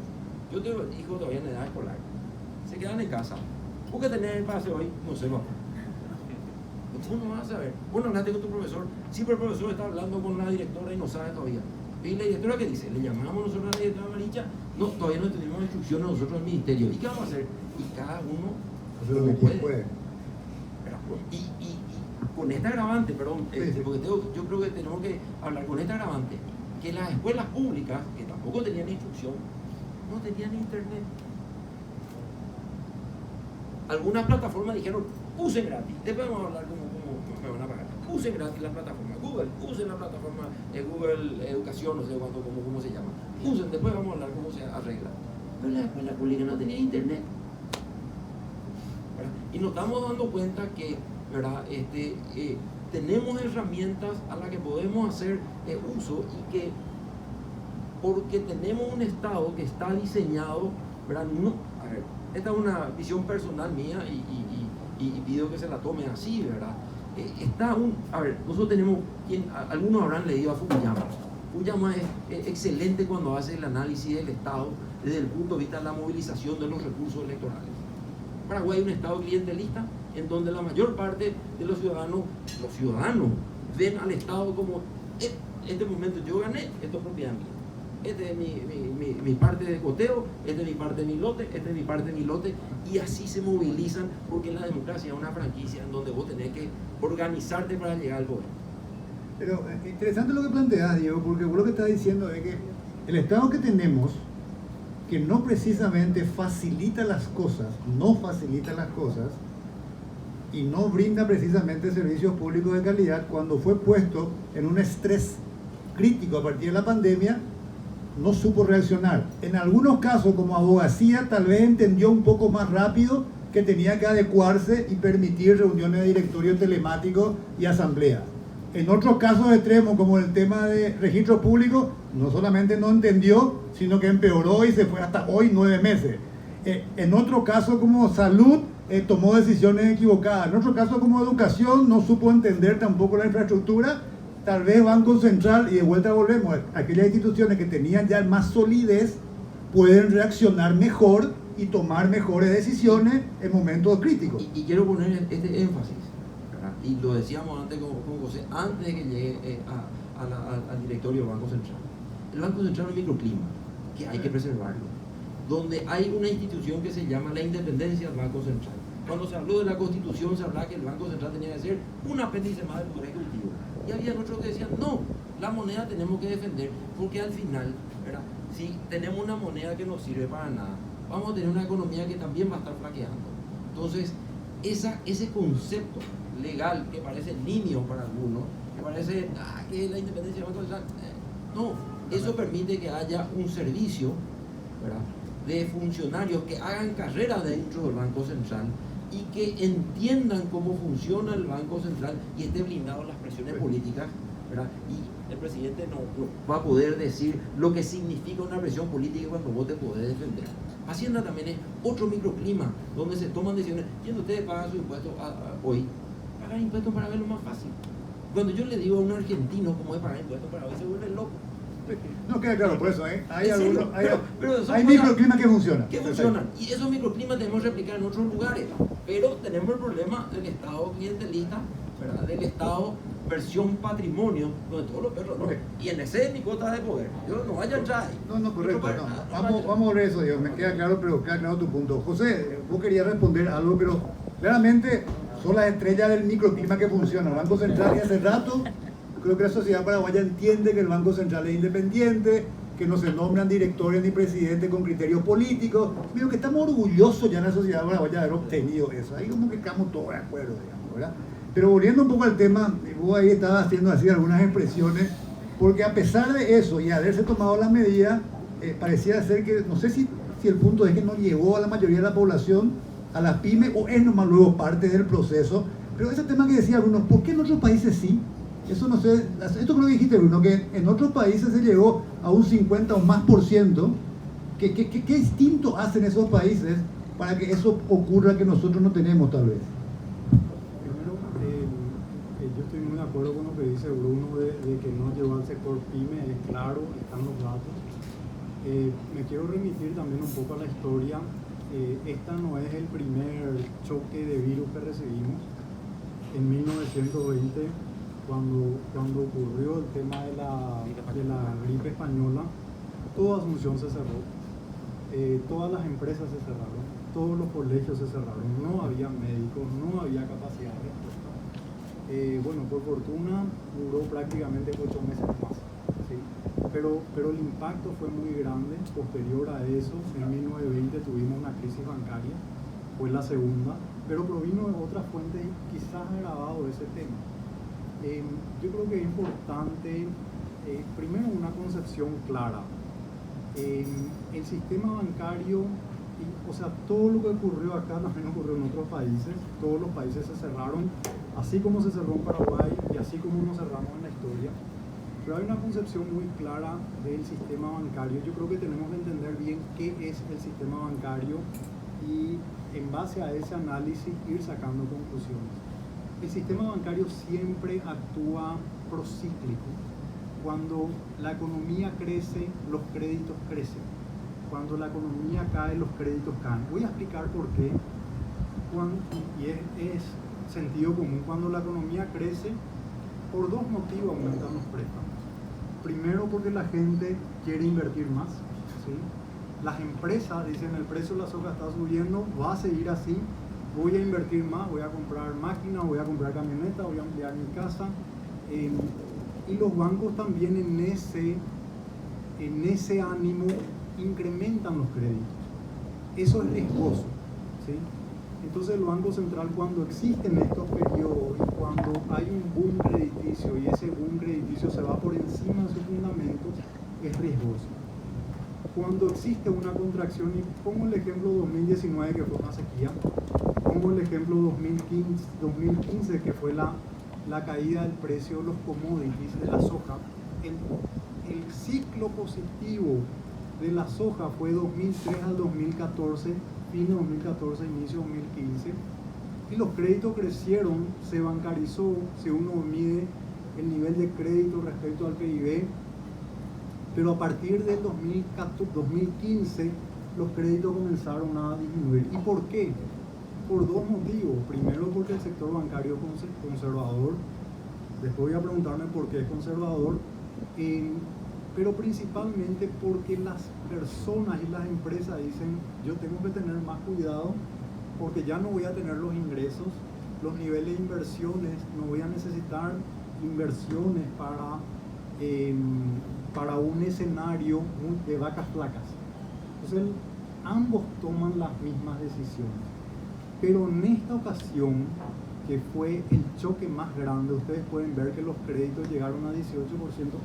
Yo tengo hijos todavía en edad escolar, se quedan en casa. ¿Por qué tener el pase hoy? No sé, papá. ¿Cómo no vas a saber? Bueno, hablaste con tu profesor. Sí, pero el profesor está hablando con la directora y no sabe todavía. ¿Y la directora qué dice? Le llamamos nosotros a la directora Maricha. No, todavía no tenemos instrucciones nosotros al ministerio. ¿Y qué vamos a hacer? Y cada uno lo que puede. Y con esta agravante, perdón, porque yo creo que tenemos que hablar con esta agravante, que las escuelas públicas, que tampoco tenían instrucción, no tenían internet. Algunas plataformas dijeron, usen gratis, después vamos a hablar cómo me van a pagar. usen gratis la plataforma Google, usen la plataforma Google Educación, no sé cómo se llama, usen, después vamos a hablar cómo se arregla. Pero la escuela pública no tenía internet, ¿verdad? Y nos estamos dando cuenta que, ¿verdad? Tenemos herramientas a las que podemos hacer uso, y que porque tenemos un Estado que está diseñado, ¿verdad? No, a ver, esta es una visión personal mía y pido que se la tome así, ¿verdad? A ver, nosotros tenemos, algunos habrán leído a Fukuyama. Fukuyama es excelente cuando hace el análisis del Estado desde el punto de vista de la movilización de los recursos electorales. Paraguay es un Estado clientelista en donde la mayor parte de los ciudadanos ven al Estado como: en este momento yo gané, esto es propiedad mía. Este es mi parte de coteo, este es mi parte de mi lote, este es mi parte de mi lote, y así se movilizan, porque la democracia es una franquicia en donde vos tenés que organizarte para llegar al poder. Pero interesante lo que planteas, Diego, porque vos lo que estás diciendo es que el Estado que tenemos, que no precisamente facilita las cosas, y no brinda precisamente servicios públicos de calidad, cuando fue puesto en un estrés crítico a partir de la pandemia, no supo reaccionar. En algunos casos, como abogacía, tal vez entendió un poco más rápido que tenía que adecuarse y permitir reuniones de directorio telemático y asamblea. En otros casos extremos, como el tema de registro público, no solamente no entendió, sino que empeoró y se fue hasta hoy 9 meses. En otro caso, como salud, tomó decisiones equivocadas. En otro caso, como educación, no supo entender tampoco la infraestructura. Tal vez Banco Central, y de vuelta volvemos, aquellas instituciones que tenían ya más solidez pueden reaccionar mejor y tomar mejores decisiones en momentos críticos. Y quiero poner este énfasis, ¿verdad? Y lo decíamos antes con José, antes de que llegue al directorio del Banco Central. El Banco Central es un microclima que hay que preservarlo, donde hay una institución que se llama la independencia del Banco Central. Cuando se habló de la Constitución, se hablaba que el Banco Central tenía que ser un apéndice más del Poder Ejecutivo. Y había otros que decían: no, la moneda tenemos que defender, porque al final, ¿verdad? Si tenemos una moneda que no sirve para nada, vamos a tener una economía que también va a estar flaqueando. Entonces, ese concepto legal que parece nimio para algunos, que parece que es la independencia del Banco Central, no, eso permite que haya un servicio, ¿verdad?, de funcionarios que hagan carrera dentro del Banco Central y que entiendan cómo funciona el Banco Central y esté blindado a las presiones políticas, ¿verdad? Y el presidente no va a poder decir lo que significa una presión política cuando vos te podés defender. Hacienda también es otro microclima donde se toman decisiones. ¿Quién de ustedes paga su impuesto hoy? Pagar impuestos para verlo más fácil. Cuando yo le digo a un argentino cómo es pagar impuestos para ver, se vuelve loco. No queda claro, por eso hay hay microclimas que funcionan. Que funcionan. Y esos microclimas tenemos que replicar en otros lugares. Pero tenemos el problema del Estado clientelista, ¿verdad?, del Estado versión patrimonio, donde todos los perros, ¿no? Okay. Y en ese es mi cuota de poder. Yo no vaya a entrar ahí. No, correcto. Vamos a ver eso, Dios. Me queda claro, pero queda claro tu punto. José, vos querías responder algo, pero claramente son las estrellas del microclima que funciona. El Banco Central, y hace rato creo que la sociedad paraguaya entiende que el Banco Central es independiente, que no se nombran directores ni presidentes con criterios políticos. Digo que estamos orgullosos ya en la sociedad paraguaya de haber obtenido eso. Ahí como que estamos todos de acuerdo, digamos, ¿verdad? Pero volviendo un poco al tema, vos ahí estabas haciendo así algunas expresiones, porque a pesar de eso y haberse tomado las medidas, parecía ser que, no sé si el punto es que no llegó a la mayoría de la población, a las pymes, o es nomás luego parte del proceso. Pero ese tema que decía algunos, ¿por qué en otros países sí? Eso no sé, esto creo que dijiste, Bruno, que en otros países se llegó a un 50 o más %. ¿Qué distinto hacen esos países para que eso ocurra que nosotros no tenemos tal vez? Primero, yo estoy muy de acuerdo con lo que dice Bruno de que no llegó al sector PYME, es claro, están los datos. Me quiero remitir también un poco a la historia. Esta no es el primer choque de virus que recibimos. En 1920, cuando ocurrió el tema de la gripe española, toda Asunción se cerró, todas las empresas se cerraron, todos los colegios se cerraron, no había médicos, no había capacidad de respuesta. Bueno, por fortuna duró prácticamente 8 meses más, ¿sí? Pero el impacto fue muy grande. Posterior a eso, en 1920 tuvimos una crisis bancaria, fue la segunda, pero provino de otras fuentes y quizás agravado ese tema. Yo creo que es importante, primero, una concepción clara. El sistema bancario, o sea, todo lo que ocurrió acá también ocurrió en otros países. Todos los países se cerraron, así como se cerró en Paraguay y así como nos cerramos en la historia. Pero hay una concepción muy clara del sistema bancario. Yo creo que tenemos que entender bien qué es el sistema bancario y en base a ese análisis ir sacando conclusiones. El sistema bancario siempre actúa procíclico. Cuando la economía crece, los créditos crecen. Cuando la economía cae, los créditos caen. Voy a explicar por qué. Y es sentido común. Cuando la economía crece, por dos motivos aumentan los préstamos. Primero, porque la gente quiere invertir más, ¿sí? Las empresas dicen: el precio de la soja está subiendo, va a seguir así, voy a invertir más, voy a comprar máquinas, voy a comprar camionetas, voy a ampliar mi casa. Y los bancos también en ese ánimo incrementan los créditos. Eso es riesgoso, ¿sí? Entonces el Banco Central, cuando existen estos periodos y cuando hay un boom crediticio y ese boom crediticio se va por encima de sus fundamentos, es riesgoso. Cuando existe una contracción, y pongo el ejemplo 2019 que fue una sequía, pongo el ejemplo 2015 que fue la caída del precio de los commodities de la soja, el ciclo positivo de la soja fue 2003 al 2014, fin de 2014, inicio de 2015, y los créditos crecieron, se bancarizó, si uno mide el nivel de crédito respecto al PIB, pero a partir del 2015 los créditos comenzaron a disminuir. ¿Y por qué? Por dos motivos. Primero, porque el sector bancario es conservador. Después voy a preguntarme por qué es conservador. Pero principalmente porque las personas y las empresas dicen: yo tengo que tener más cuidado porque ya no voy a tener los ingresos, los niveles de inversiones, no voy a necesitar inversiones para un escenario de vacas flacas. Entonces ambos toman las mismas decisiones. Pero en esta ocasión, que fue el choque más grande, ustedes pueden ver que los créditos llegaron a 18%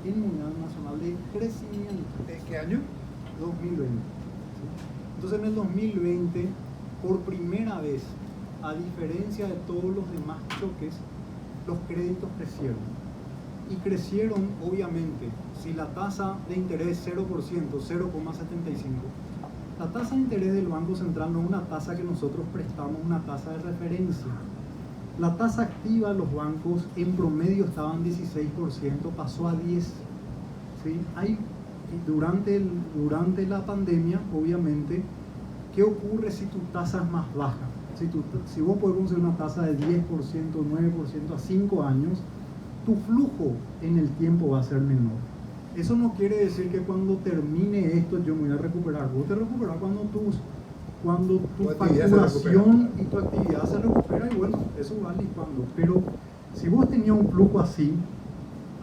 en moneda nacional de crecimiento. ¿De qué año? 2020. Entonces en el 2020, por primera vez, a diferencia de todos los demás choques, los créditos crecieron. Y crecieron, obviamente, si la tasa de interés es 0%, 0,75%, la tasa de interés del Banco Central no es una tasa que nosotros prestamos, una tasa de referencia. La tasa activa de los bancos en promedio estaba en 16%, pasó a 10%. ¿Sí? Durante la pandemia, obviamente, ¿qué ocurre si tu tasa es más baja? Si vos podés conseguir una tasa de 10%, 9% a 5 años, tu flujo en el tiempo va a ser menor. Eso no quiere decir que cuando termine esto yo me voy a recuperar. Vos te recuperas cuando tu facturación y tu actividad se recupera, y bueno, eso va licuando. Pero si vos tenías un flujo así,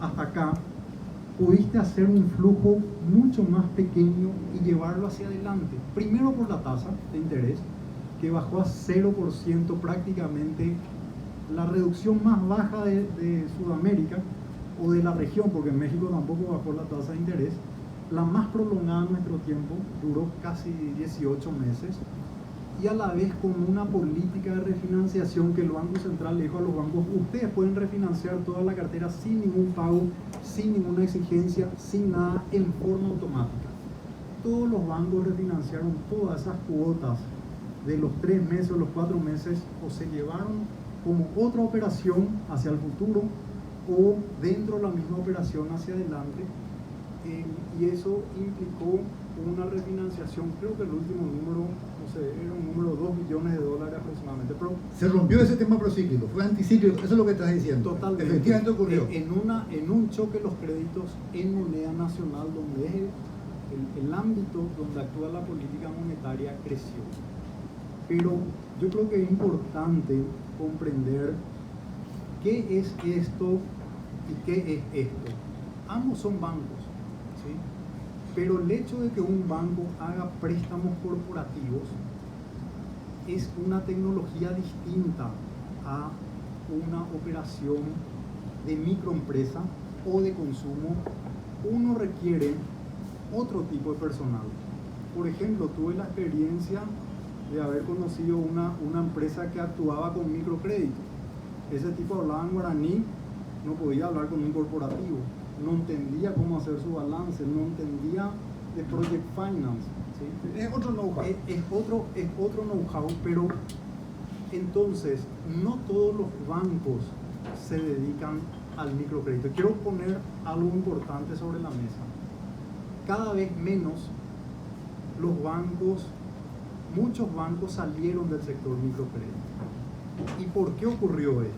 hasta acá, pudiste hacer un flujo mucho más pequeño y llevarlo hacia adelante. Primero por la tasa de interés, que bajó a 0%, prácticamente la reducción más baja de Sudamérica o de la región, porque en México tampoco bajó la tasa de interés. La más prolongada en nuestro tiempo, duró casi 18 meses, y a la vez con una política de refinanciación que el Banco Central le dijo a los bancos: ustedes pueden refinanciar toda la cartera sin ningún pago, sin ninguna exigencia, sin nada, en forma automática. Todos los bancos refinanciaron todas esas cuotas de los 3 meses o los 4 meses, o se llevaron como otra operación hacia el futuro o dentro de la misma operación hacia adelante. Y eso implicó una refinanciación, creo que el último número, no sé, era un número de $2 billones aproximadamente. Pero se rompió ese tema procíclico, fue anticíclico, eso es lo que estás diciendo. Totalmente. Efectivamente ocurrió. En un choque los créditos en moneda nacional, donde es el ámbito donde actúa la política monetaria, creció. Pero yo creo que es importante comprender qué es esto y qué es esto. Ambos son bancos, ¿sí? Pero el hecho de que un banco haga préstamos corporativos es una tecnología distinta a una operación de microempresa o de consumo, uno requiere otro tipo de personal. Por ejemplo, tuve la experiencia de haber conocido una empresa que actuaba con microcrédito. Ese tipo hablaba en guaraní, no podía hablar con un corporativo, no entendía cómo hacer su balance, no entendía de project finance, ¿sí? Es otro know-how. Es otro know-how, pero entonces no todos los bancos se dedican al microcrédito. Quiero poner algo importante sobre la mesa. Cada vez menos los bancos, muchos bancos salieron del sector microcrédito. ¿Y por qué ocurrió esto?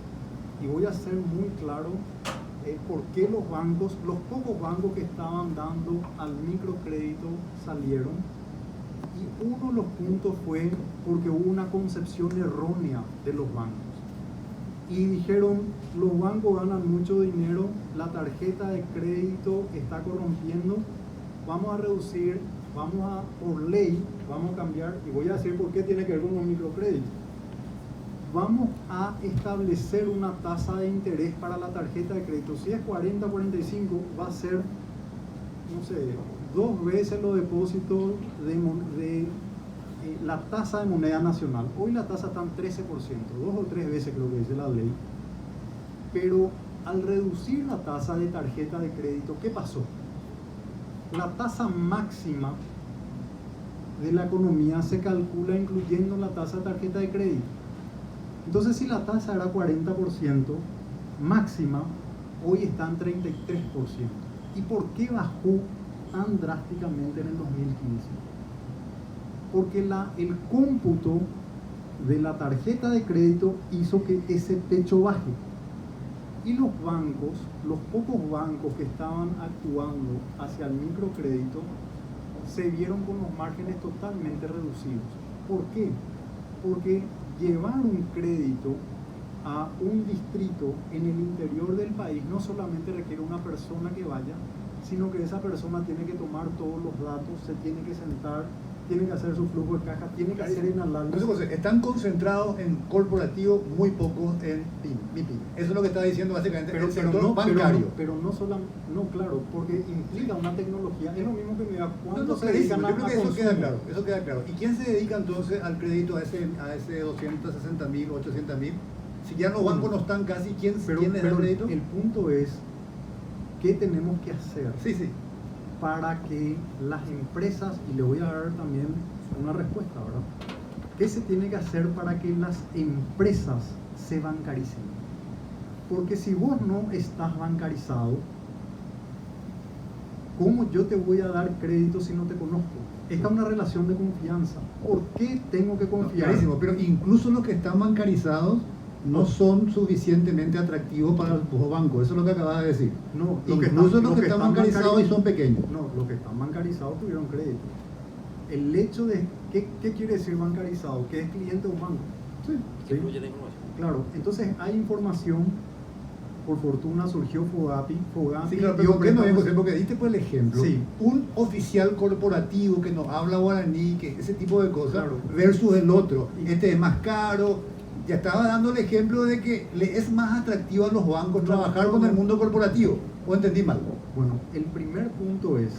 Y voy a ser muy claro por qué los pocos bancos que estaban dando al microcrédito salieron. Y uno de los puntos fue porque hubo una concepción errónea de los bancos. Y dijeron, los bancos ganan mucho dinero, la tarjeta de crédito está corrompiendo, vamos a reducir, por ley, vamos a cambiar, y voy a decir por qué tiene que ver con los microcréditos. Vamos a establecer una tasa de interés para la tarjeta de crédito. Si es 40, 45, va a ser, no sé, 2 veces los depósitos de la tasa de moneda nacional. Hoy la tasa está en 13%, 2 o 3 veces creo que dice la ley. Pero al reducir la tasa de tarjeta de crédito, ¿qué pasó? La tasa máxima de la economía se calcula incluyendo la tasa de tarjeta de crédito. Entonces, si la tasa era 40% máxima, hoy está en 33%. ¿Y por qué bajó tan drásticamente en el 2015? Porque el cómputo de la tarjeta de crédito hizo que ese techo baje. Y los bancos, los pocos bancos que estaban actuando hacia el microcrédito, se vieron con los márgenes totalmente reducidos. ¿Por qué? Porque llevar un crédito a un distrito en el interior del país no solamente requiere una persona que vaya, sino que esa persona tiene que tomar todos los datos, se tiene que sentar, tiene que hacer su flujo de caja, tiene que hacer el análisis. Entonces, están concentrados en corporativo, muy pocos en MIPYME. Eso es lo que está diciendo básicamente el sector bancario. Pero no solamente, no, claro, porque implica una tecnología. Es lo mismo que me da cuánto se clarísimo. dedican Yo creo que a eso queda consumo. claro, eso queda claro. ¿Y quién se dedica entonces al crédito a ese 260.000, 800.000? Si ya los bancos no están casi, ¿quién les da el crédito? El punto es, ¿qué tenemos que hacer? Sí, sí. Para que las empresas, y le voy a dar también una respuesta, ¿verdad? ¿Qué se tiene que hacer para que las empresas se bancaricen? Porque si vos no estás bancarizado, ¿cómo yo te voy a dar crédito si no te conozco? Esta es una relación de confianza. ¿Por qué tengo que confiar? Clarísimo, pero incluso los que están bancarizados no son suficientemente atractivos para los bancos. Eso es lo que acabas de decir. No, incluso los que están bancarizados y son pequeños. No, los que están bancarizados tuvieron crédito. El hecho de, ¿qué quiere decir bancarizado? Que es cliente de un banco. Sí. Que fluye la información. Claro, entonces hay información, por fortuna surgió Fogapi. Sí, claro, pero ¿por qué no? Porque diste por el ejemplo, sí, un oficial corporativo que no habla guaraní, que ese tipo de cosas, claro, versus el otro, este es más caro. Ya estaba dando el ejemplo de que le es más atractivo a los bancos trabajar con el mundo corporativo. ¿O entendí mal? Bueno, el primer punto es,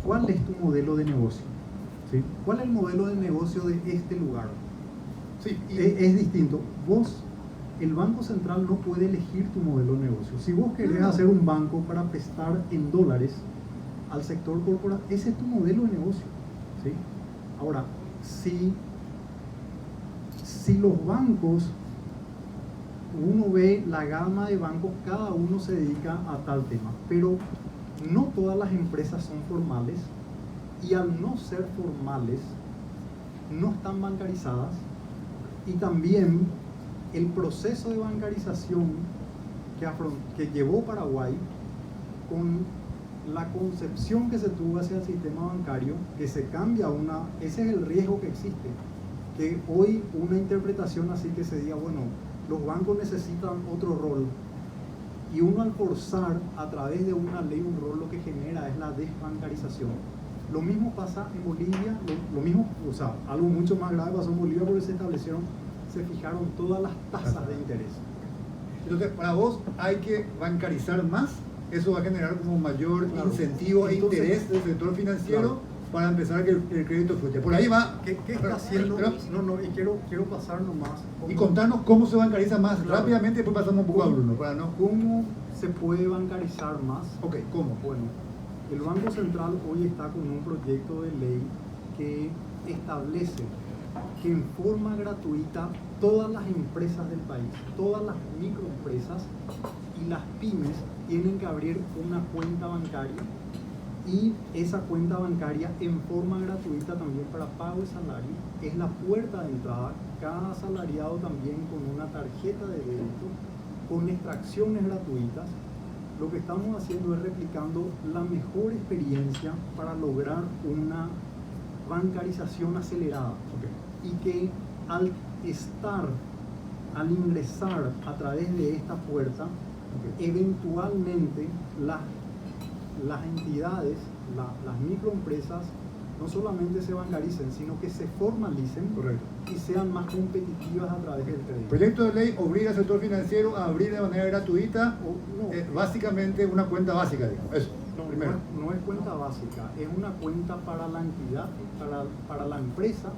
¿cuál es tu modelo de negocio? ¿Sí? ¿Cuál es el modelo de negocio de este lugar? Sí, Es distinto. Vos, el Banco Central no puede elegir tu modelo de negocio. Si vos querés hacer un banco para prestar en dólares al sector corporativo, ese es tu modelo de negocio. ¿Sí? Ahora, si los bancos, uno ve la gama de bancos, cada uno se dedica a tal tema, pero no todas las empresas son formales y al no ser formales no están bancarizadas, y también el proceso de bancarización que llevó Paraguay con la concepción que se tuvo hacia el sistema bancario, que se cambia ese es el riesgo que existe, que hoy una interpretación así que se diga, bueno, los bancos necesitan otro rol, y uno al forzar a través de una ley un rol lo que genera es la desbancarización. Lo mismo pasa en Bolivia, lo mismo, o sea, algo mucho más grave pasó en Bolivia porque se fijaron todas las tasas de interés. Entonces, para vos hay que bancarizar más, eso va a generar como mayor Claro. incentivo e Entonces, interés del sector financiero claro. para empezar que el crédito fluya. Por ahí va. ¿Qué está Pero- haciendo? pero- Y quiero pasar nomás. y contarnos cómo se bancariza más Claro. rápidamente, después pasamos un poco a Bruno. Para no... ¿Cómo se puede bancarizar más? Ok, ¿cómo? Bueno, el Banco Central hoy está con un proyecto de ley que establece que en forma gratuita todas las empresas del país, todas las microempresas y las pymes tienen que abrir una cuenta bancaria, y esa cuenta bancaria en forma gratuita también para pago de salario es la puerta de entrada. Cada asalariado también con una tarjeta de débito, con extracciones gratuitas. Lo que estamos haciendo es replicando la mejor experiencia para lograr una bancarización acelerada, y que al ingresar a través de esta puerta, eventualmente las entidades, las microempresas, no solamente se bancaricen, sino que se formalicen. Correcto. Y sean más competitivas a través del crédito. Proyecto de ley obliga al sector financiero a abrir de manera gratuita, No. básicamente una cuenta básica, digamos. Eso, primero. No es cuenta básica, es una cuenta para la entidad, para la empresa,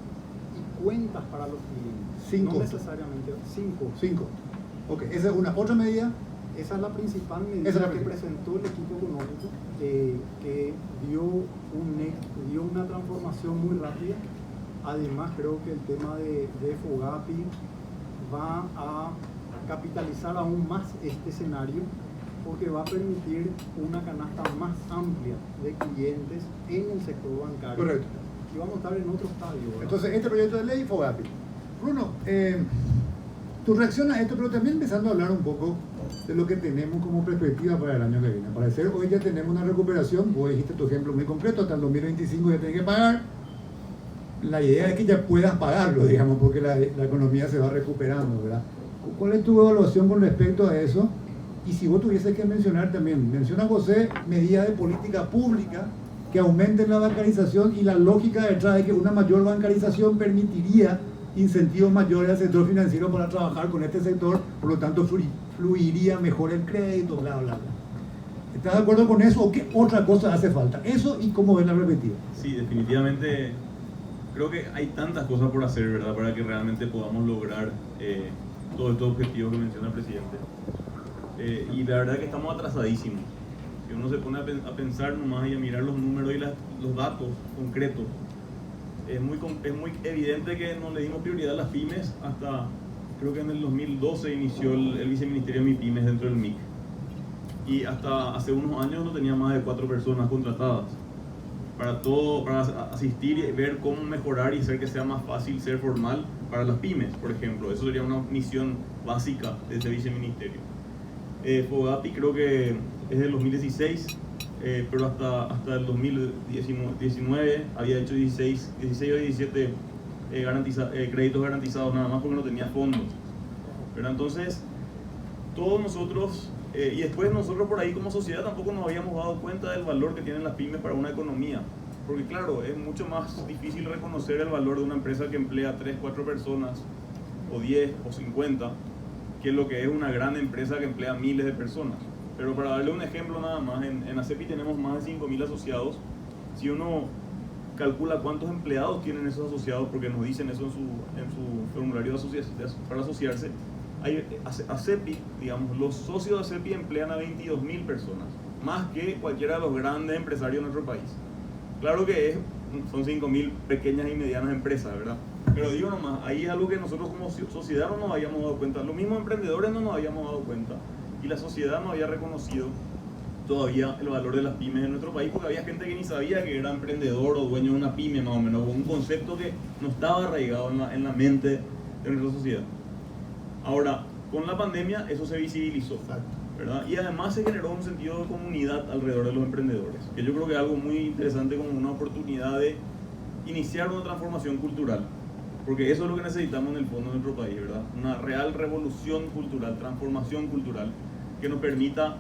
y cuentas para los clientes. Sin no costo. necesariamente 5. 5. Ok, esa es una. Otra medida. Esa es la principal medida Esa es la que medida. presentó el equipo económico, que dio una transformación muy rápida. Además, creo que el tema de FOGAPI va a capitalizar aún más este escenario, porque va a permitir una canasta más amplia de clientes en el sector bancario. Correcto. Y vamos a estar en otro estadio, ¿verdad? Entonces, este proyecto de ley, FOGAPI. Bruno, tu reacción a esto, pero también empezando a hablar un poco de lo que tenemos como perspectiva para el año que viene. Al parecer, hoy ya tenemos una recuperación. Vos dijiste tu ejemplo muy concreto, hasta el 2025 ya tenés que pagar. La idea es que ya puedas pagarlo, digamos, porque la economía se va recuperando, ¿verdad? ¿Cuál es tu evaluación con respecto a eso? Y si vos tuvieses que mencionar también, menciona José, medidas de política pública que aumenten la bancarización, y la lógica detrás de que una mayor bancarización permitiría incentivos mayores al sector financiero para trabajar con este sector, por lo tanto fluiría mejor el crédito, bla, bla, bla. ¿Estás de acuerdo con eso o qué otra cosa hace falta? Eso y cómo ves la perspectiva. Sí, definitivamente creo que hay tantas cosas por hacer, ¿verdad? Para que realmente podamos lograr todos estos objetivos que menciona el presidente. Y la verdad es que estamos atrasadísimos. Si uno se pone a pensar nomás y a mirar los números y los datos concretos, es muy evidente que no le dimos prioridad a las pymes hasta, creo que en el 2012 inició el viceministerio de MIPYMES dentro del MIC. Y hasta hace unos años no tenía más de 4 personas contratadas para asistir y ver cómo mejorar y hacer que sea más fácil ser formal para las pymes, por ejemplo. Eso sería una misión básica de ese viceministerio. FOGAPI creo que es del 2016, pero hasta el 2019 había hecho 16 o 17 créditos garantizados nada más porque no tenía fondos. Pero entonces, todos nosotros, y después nosotros por ahí como sociedad tampoco nos habíamos dado cuenta del valor que tienen las pymes para una economía. Porque claro, es mucho más difícil reconocer el valor de una empresa que emplea 3, 4 personas, o 10 o 50, que lo que es una gran empresa que emplea miles de personas. Pero para darle un ejemplo nada más, en ACEPI tenemos más de 5.000 asociados. Si uno calcula cuántos empleados tienen esos asociados, porque nos dicen eso en su formulario para asociarse, ACEPI, digamos, los socios de ACEPI emplean a 22.000 personas, más que cualquiera de los grandes empresarios de nuestro país. Claro que son 5.000 pequeñas y medianas empresas, ¿verdad? Pero digo nomás, ahí es algo que nosotros como sociedad no nos habíamos dado cuenta. Los mismos emprendedores no nos habíamos dado cuenta. Y la sociedad no había reconocido todavía el valor de las pymes en nuestro país, porque había gente que ni sabía que era emprendedor o dueño de una pyme, más o menos, un concepto que no estaba arraigado en la mente de nuestra sociedad. Ahora, con la pandemia eso se visibilizó, ¿verdad? Y además se generó un sentido de comunidad alrededor de los emprendedores, que yo creo que es algo muy interesante, como una oportunidad de iniciar una transformación cultural, porque eso es lo que necesitamos en el fondo de nuestro país, ¿verdad? Una real revolución cultural, transformación cultural, que nos permita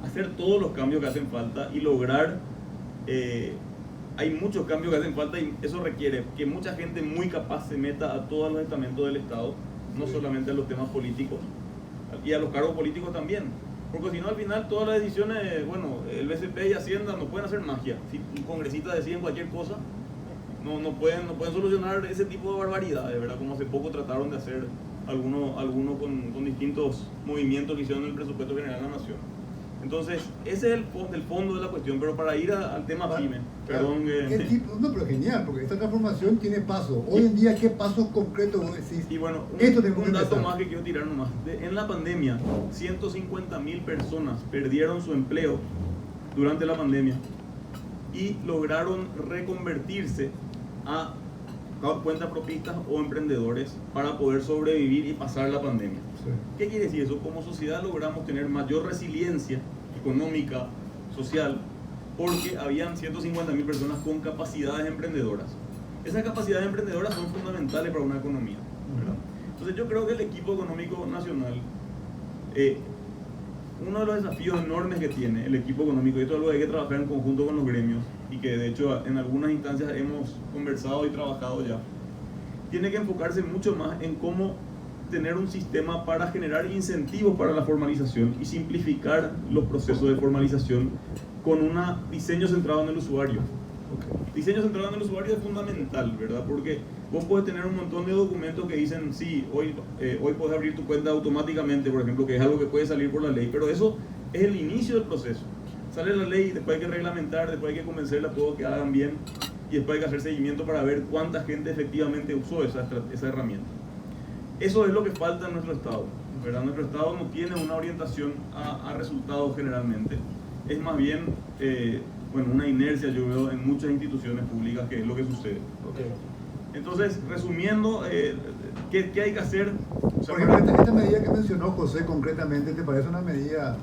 hacer todos los cambios que hacen falta y lograr... hay muchos cambios que hacen falta y eso requiere que mucha gente muy capaz se meta a todos los estamentos del Estado, no solamente a los temas políticos, Y a los cargos políticos también. Porque si no, al final todas las decisiones, bueno, el BCP y Hacienda no pueden hacer magia. Si un congresista decide cualquier cosa, no pueden solucionar ese tipo de barbaridades, ¿verdad? Como hace poco trataron de hacer algunos con distintos movimientos que hicieron en el presupuesto general de la Nación. Entonces, ese es el fondo de la cuestión, pero para ir al tema PYME, perdón que... No, pero genial, porque esta transformación tiene pasos. Hoy en día, ¿qué pasos concretos vos decís? Y bueno, un dato más que quiero tirar nomás. En la pandemia, 150.000 personas perdieron su empleo durante la pandemia y lograron reconvertirse a cuentapropistas o emprendedores para poder sobrevivir y pasar la pandemia. Sí. ¿Qué quiere decir eso? Como sociedad logramos tener mayor resiliencia económica, social, porque habían 150.000 personas con capacidades emprendedoras. Esas capacidades emprendedoras son fundamentales para una economía, ¿verdad? Entonces yo creo que el equipo económico nacional, uno de los desafíos enormes que tiene el equipo económico, y esto es algo que hay que trabajar en conjunto con los gremios, y que de hecho en algunas instancias hemos conversado y trabajado ya, tiene que enfocarse mucho más en cómo tener un sistema para generar incentivos para la formalización y simplificar los procesos de formalización con un diseño centrado en el usuario. Diseño centrado en el usuario es fundamental, ¿verdad? Porque vos puedes tener un montón de documentos que dicen, sí, hoy puedes abrir tu cuenta automáticamente, por ejemplo, que es algo que puede salir por la ley, pero eso es el inicio del proceso. Sale la ley, después hay que reglamentar, después hay que convencerle a todos que hagan bien, y después hay que hacer seguimiento para ver cuánta gente efectivamente usó esa herramienta. Eso es lo que falta en nuestro Estado, ¿verdad? Nuestro Estado no tiene una orientación a resultados generalmente, es más bien una inercia, yo veo en muchas instituciones públicas, que es lo que sucede. Okay. Entonces, resumiendo, ¿qué hay que hacer? O sea, por ejemplo, esta medida que mencionó José concretamente, ¿te parece una medida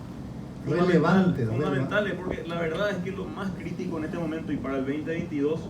relevante? Fundamental, porque la verdad es que lo más crítico en este momento y para el 2022,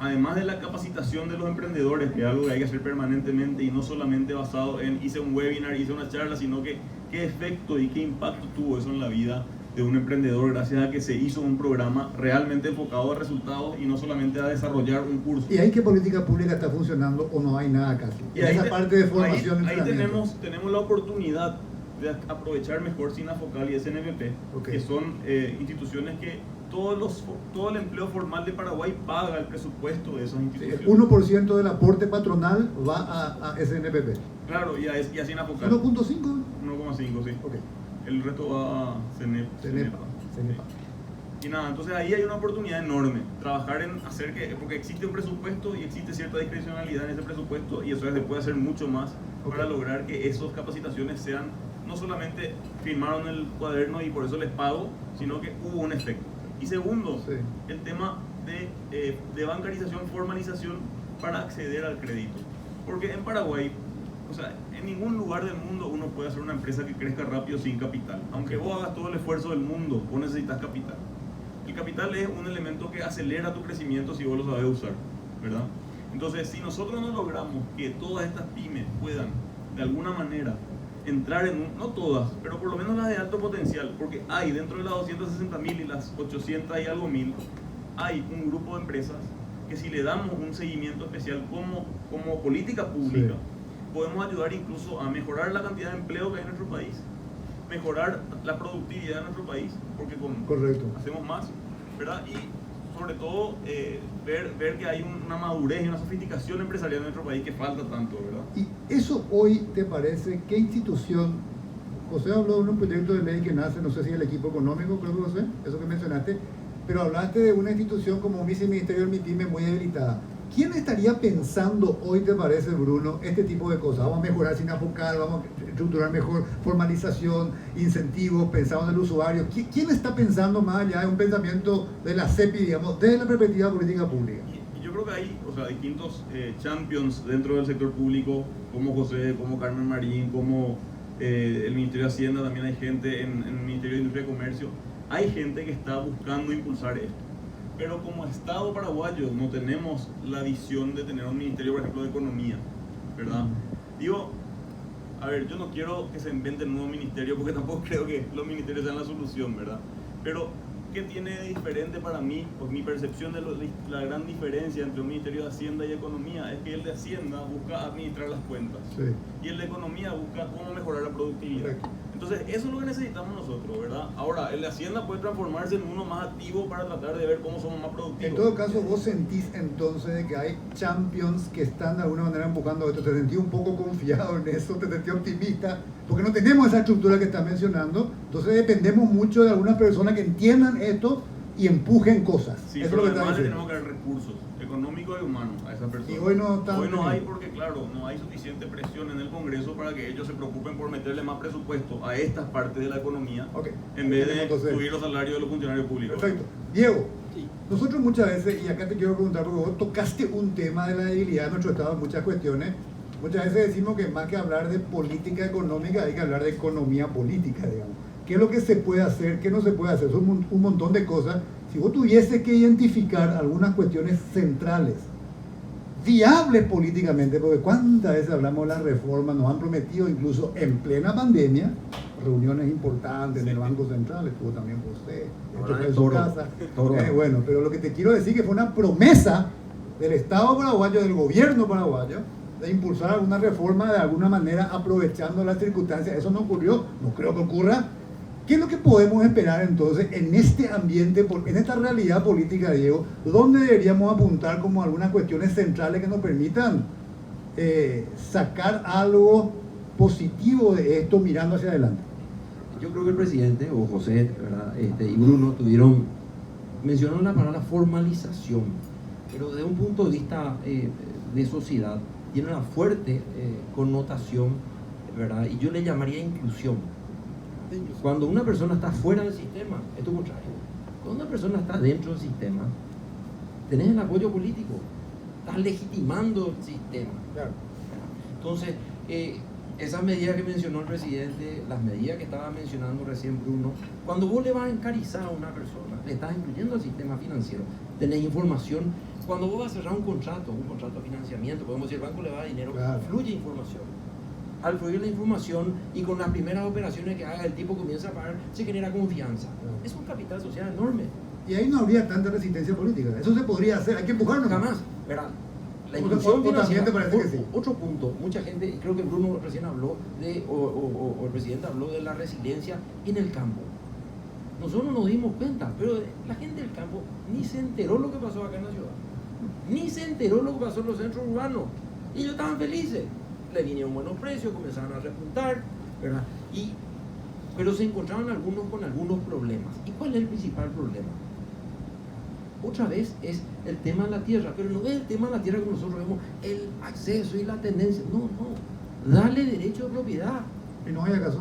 además de la capacitación de los emprendedores, que es algo que hay que hacer permanentemente y no solamente basado en hice un webinar, hice una charla, sino que qué efecto y qué impacto tuvo eso en la vida de un emprendedor gracias a que se hizo un programa realmente enfocado a resultados y no solamente a desarrollar un curso. ¿Y ahí qué política pública está funcionando o no hay nada casi? Y en esa parte de formación. Ahí tenemos la oportunidad de aprovechar mejor SINAFOCAL y SNPP, que son instituciones que todo el empleo formal de Paraguay paga el presupuesto de esas instituciones. El 1% del aporte patronal va a SNPP. Claro, y a SINAFOCAL. 1.5. 1,5, sí. Okay. El resto va a CENEPA. Y nada, entonces ahí hay una oportunidad enorme, trabajar en hacer porque existe un presupuesto y existe cierta discrecionalidad en ese presupuesto, y eso se puede hacer mucho más para lograr que esas capacitaciones sean, no solamente firmaron el cuaderno y por eso les pago, sino que hubo un efecto. Y segundo, el tema de bancarización, formalización para acceder al crédito. Porque en Paraguay, o sea, en ningún lugar del mundo uno puede hacer una empresa que crezca rápido sin capital. Aunque vos hagas todo el esfuerzo del mundo, vos necesitas capital. El capital es un elemento que acelera tu crecimiento si vos lo sabes usar, ¿verdad? Entonces, si nosotros no logramos que todas estas pymes puedan, de alguna manera, entrar no todas, pero por lo menos las de alto potencial, porque hay dentro de las 260.000 y las 800 y algo mil, hay un grupo de empresas que si le damos un seguimiento especial como política pública, podemos ayudar incluso a mejorar la cantidad de empleo que hay en nuestro país, mejorar la productividad de nuestro país, porque hacemos más, ¿verdad? Y sobre todo ver que hay una madurez y una sofisticación empresarial en nuestro país que falta tanto, ¿verdad? Y eso hoy, ¿te parece? ¿Qué institución? José habló de un proyecto de ley que nace, no sé si el equipo económico, creo que José, eso que mencionaste, pero hablaste de una institución como un viceministerio del MIPYME muy debilitada. ¿Quién estaría pensando hoy, te parece, Bruno, este tipo de cosas? Vamos a mejorar SINAFOCAL, vamos a estructurar mejor formalización, incentivos, pensando en el usuario. ¿Quién está pensando más allá de un pensamiento de la CEPI, digamos, desde la perspectiva política pública? Y yo creo que hay distintos champions dentro del sector público, como José, como Carmen Marín, como el Ministerio de Hacienda, también hay gente en el Ministerio de Industria y Comercio. Hay gente que está buscando impulsar esto. Pero como Estado paraguayo no tenemos la visión de tener un ministerio, por ejemplo, de economía, ¿verdad? Digo, a ver, yo no quiero que se invente un nuevo ministerio porque tampoco creo que los ministerios sean la solución, ¿verdad? Pero ¿qué tiene de diferente para mí? Pues mi percepción de la gran diferencia entre un Ministerio de Hacienda y Economía es que el de Hacienda busca administrar las cuentas, Sí. y el de Economía busca cómo mejorar la productividad. Correcto. Entonces, eso es lo que necesitamos nosotros, ¿verdad? Ahora, el de Hacienda puede transformarse en uno más activo para tratar de ver cómo somos más productivos. En todo caso, vos sentís entonces de que hay champions que están de alguna manera empujando esto. Te sentís un poco confiado en eso, te sentís optimista, porque no tenemos esa estructura que estás mencionando. Entonces dependemos mucho de algunas personas que entiendan esto y empujen cosas. Sí, Eso es pero lo que estás además le diciendo. tenemos que dar recursos económicos y humanos a esa persona. Y hoy no están Hoy no hay teniendo. porque, claro, no hay suficiente presión en el Congreso para que ellos se preocupen por meterle más presupuesto a estas partes de la economía, Ok. en vez de Entonces, subir los salarios de los funcionarios públicos. perfecto. Diego, nosotros muchas veces, y acá te quiero preguntar, porque vos tocaste un tema de la debilidad de nuestro Estado en muchas cuestiones, muchas veces decimos que más que hablar de política económica hay que hablar de economía política, digamos. ¿Qué es lo que se puede hacer? ¿Qué no se puede hacer? Son un montón de cosas. Si vos tuviese que identificar algunas cuestiones centrales, viables políticamente, porque cuántas veces hablamos de las reformas, nos han prometido incluso en plena pandemia, reuniones importantes en el Banco Central, estuvo también José, Ahora esto fue en en su Toro. casa. Toro. Bueno, pero lo que te quiero decir que fue una promesa del Estado paraguayo, del gobierno paraguayo, de impulsar alguna reforma de alguna manera aprovechando las circunstancias. Eso no ocurrió, no creo que ocurra. ¿Qué es lo que podemos esperar entonces en este ambiente, en esta realidad política, Diego? ¿Dónde deberíamos apuntar como algunas cuestiones centrales que nos permitan sacar algo positivo de esto mirando hacia adelante? Yo creo que el presidente, o José, ¿verdad? Y Bruno mencionaron la palabra formalización, pero desde un punto de vista de sociedad, tiene una fuerte connotación, ¿verdad? Y yo le llamaría inclusión. Cuando una persona está fuera del sistema, es lo contrario. Cuando una persona está dentro del sistema, tenés el apoyo político, estás legitimando el sistema. Claro. Entonces, esas medidas que mencionó el presidente, las medidas que estaba mencionando recién Bruno, cuando vos le vas a encarizar a una persona, le estás incluyendo al sistema financiero, tenés información. Cuando vos vas a cerrar un contrato de financiamiento, podemos decir, el banco le va a dar dinero, Claro. fluye información. Al fluir la información y con las primeras operaciones que haga, el tipo comienza a pagar, se genera confianza. Claro. Es un capital social enorme. Y ahí no habría tanta resistencia política. Eso se podría hacer, hay que empujarnos. Jamás, ¿verdad? La O inclusión también financiera, te parece que sí. otro punto, mucha gente, y creo que Bruno recién habló o el presidente habló de la resiliencia en el campo. Nosotros nos dimos cuenta, pero la gente del campo ni se enteró lo que pasó acá en la ciudad, ni se enteró lo que pasó en los centros urbanos, y ellos estaban felices, le vinieron buenos precios, comenzaron a repuntar, ¿verdad? Pero se encontraban algunos con algunos problemas. ¿Y cuál es el principal problema? Otra vez es el tema de la tierra, pero no es el tema de la tierra que nosotros vemos, el acceso y la tendencia. No, dale derecho de propiedad. ¿Y no hay acaso?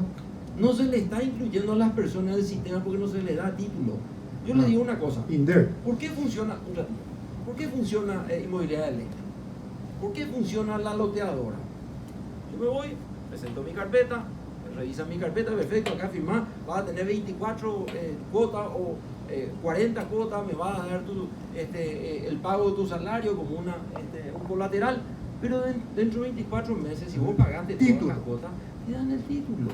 No se le está incluyendo a las personas del sistema porque no se le da título. Yo le digo una cosa, INDER. ¿por qué funciona inmobiliaria eléctrica? ¿Por qué funciona la loteadora? Yo me voy, presento mi carpeta, revisa mi carpeta, perfecto, acá firmás, vas a tener 24 cuotas o 40 cuotas, me vas a dar el pago de tu salario como un colateral, pero dentro de 24 meses, si vos pagaste todas las cuotas, te dan el título.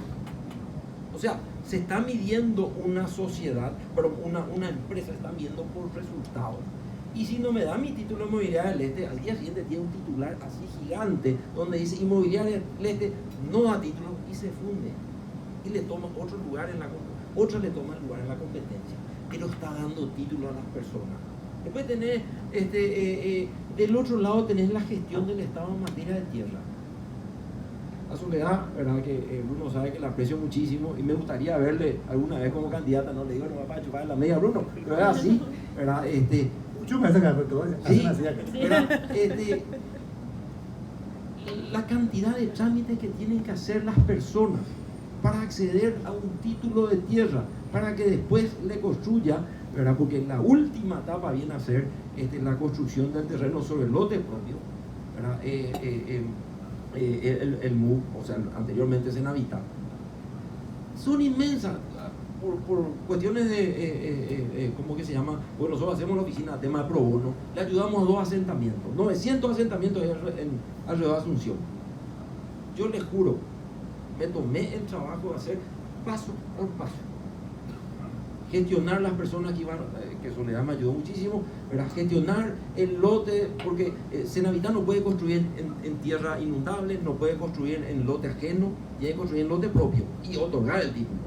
O sea, se está midiendo una sociedad, pero una empresa está midiendo por resultados. Y si no me da mi título inmobiliario del Este, al día siguiente tiene un titular así gigante donde dice inmobiliaria del Este no da título y se funde. Y le toma otro lugar otra le toma el lugar en la competencia. Pero está dando título a las personas. Después tenés, del otro lado tenés la gestión del Estado en materia de tierra. A Soledad, ¿verdad? Que Bruno sabe que la aprecio muchísimo y me gustaría verle alguna vez como candidata, no le digo, no va para chupar la media, Bruno, pero es así, ¿verdad? Mucho me hace sí, ¿verdad? La cantidad de trámites que tienen que hacer las personas para acceder a un título de tierra, para que después le construya, ¿verdad? Porque la última etapa viene a ser la construcción del terreno sobre el lote propio, ¿verdad? El MUC, o sea, anteriormente Senavita, son inmensas por cuestiones de, ¿cómo que se llama? Bueno, nosotros hacemos la oficina de tema de pro bono, le ayudamos a 2 asentamientos, 900 asentamientos alrededor de Asunción. Yo les juro, me tomé el trabajo de hacer paso por paso. gestionar las personas que iban, que Soledad me ayudó muchísimo, ¿verdad? Gestionar el lote, porque Cenavita no puede construir en tierra inundable, no puede construir en lote ajeno, tiene que construir en lote propio y otorgar el título.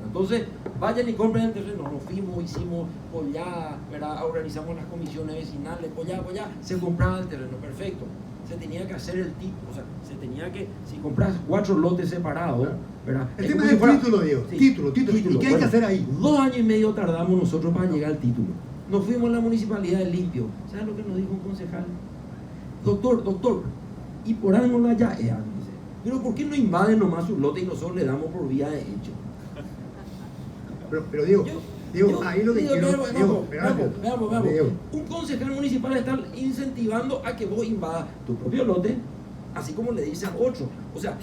Entonces, vayan y compren el terreno. Nos fuimos, hicimos pollada, ¿verdad? Organizamos las comisiones vecinales, pollada, se compraba el terreno, perfecto. Se tenía que hacer el título, o sea, se tenía que, si compras 4 lotes separados, ¿verdad? El tema es el título, Diego. Sí, Título. ¿Y qué hay que hacer ahí? 2 años y medio tardamos nosotros para llegar al título. Nos fuimos a la municipalidad de Limpio. ¿Sabes lo que nos dijo un concejal? Doctor, y por algo la ya dice, pero ¿por qué no invaden nomás su lote y nosotros le damos por vía de hecho? Pero Diego, ahí lo que quiero... Veamos. Un concejal municipal está incentivando a que vos invadas tu propio lote, así como le dice a otro. O sea,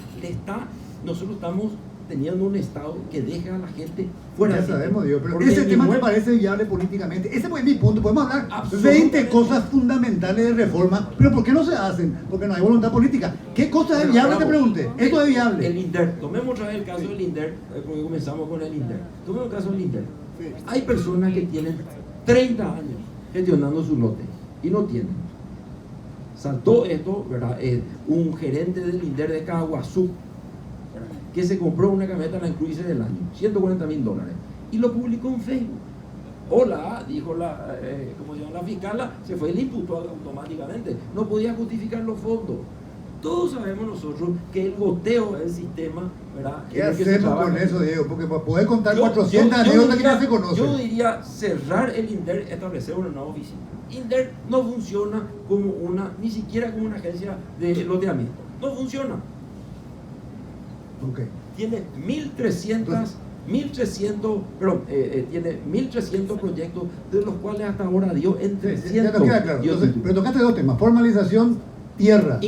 nosotros estamos teniendo un Estado que deja a la gente fuera. Ya sabemos, Diego, pero ese tema te parece viable políticamente. Ese es mi punto. Podemos hablar 20 cosas fundamentales de reforma, pero ¿por qué no se hacen? Porque no hay voluntad política. ¿Qué cosa es viable? Te pregunté. Esto es viable. El INDER. Tomemos otra vez el caso del INDER, porque comenzamos con el INDER. Tomemos el caso del INDER. Sí. Hay personas que tienen 30 años gestionando su lote y no tienen. Saltó esto, ¿verdad? Un gerente del INDER de Caguazú, que se compró una camioneta Land Cruiser del año, $140,000, y lo publicó en Facebook. Hola, dijo la fiscal, se fue y le imputó automáticamente. No podía justificar los fondos. Todos sabemos nosotros que el goteo del sistema, ¿verdad? ¿Qué hacemos con eso, Diego? Porque para poder contar 400 anécdotas que ya se conocen. Yo diría cerrar el INDER, establecer una nueva oficina. INDER no funciona como ni siquiera como una agencia de loteamiento. No funciona. Okay. Tiene 1.300 proyectos, de los cuales hasta ahora dio en 300. Ya nos queda claro. Entonces, pero tocaste 2 temas: formalización, tierra.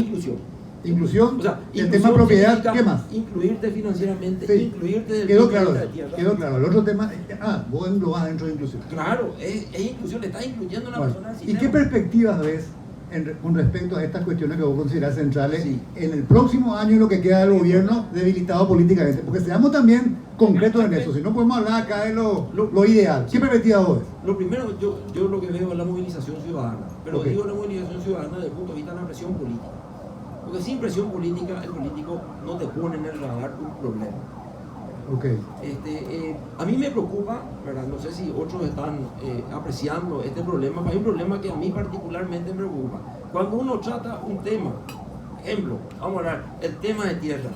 Inclusión, O sea, el tema propiedad, ¿qué más? Incluirte financieramente, Sí. incluirte del Quedó punto de claro, vista de tierra. quedó claro. El otro tema, vos lo vas dentro de inclusión. Claro, es inclusión, le estás incluyendo a una Bueno, persona del ¿y sistema. qué perspectivas ves con respecto a estas cuestiones que vos considerás centrales Sí. en el próximo año y lo que queda del gobierno debilitado políticamente? Porque seamos también concretos en eso, si no podemos hablar acá de lo ideal. ¿Qué perspectiva vos ves? Lo primero, yo lo que veo es la movilización ciudadana, pero Okay. digo la movilización ciudadana desde el punto de vista de la presión política. Porque sin presión política, el político no te pone en el radar un problema. Okay. A mí me preocupa, ¿verdad? No sé si otros están apreciando este problema, pero hay un problema que a mí particularmente me preocupa. Cuando uno trata un tema, ejemplo, vamos a hablar, el tema de tierra.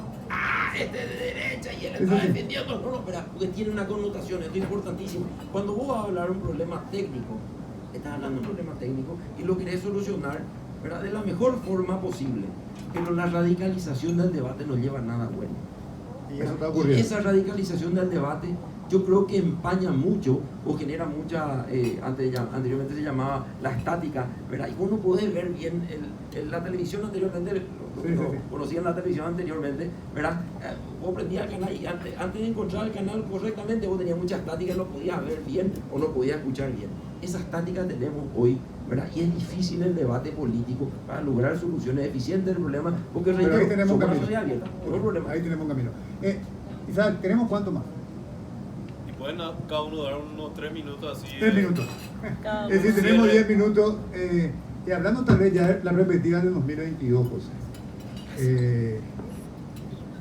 Este de derecha y él está defendiendo. No, espera, porque tiene una connotación, esto es importantísimo. Cuando vos vas a hablar un problema técnico, estás hablando de un problema técnico y lo querés solucionar, ¿verdad? De la mejor forma posible. Pero la radicalización del debate no lleva a nada bueno. Y eso está Y ocurriendo. esa radicalización del debate yo creo que empaña mucho o genera mucha, anteriormente se llamaba la estática, ¿verdad? Y vos no podés ver bien la televisión anteriormente, conocían la televisión anteriormente, ¿verdad? Vos prendías el canal y antes de encontrar el canal correctamente vos tenías mucha estática y no podías ver bien o no podías escuchar bien. Esa estática tenemos hoy, ¿verdad? Y es difícil el debate político para lograr soluciones eficientes del problema, porque Pero ahí tenemos un somos una camino. sociedad abierta, no hay problema. Ahí tenemos un camino. Isaac, ¿tenemos cuánto más? Y pueden cada uno dar unos 3 minutos así. 3 minutos. Cada Es decir, uno. tenemos 10 minutos. Y hablando tal vez ya de la perspectiva del 2022, José.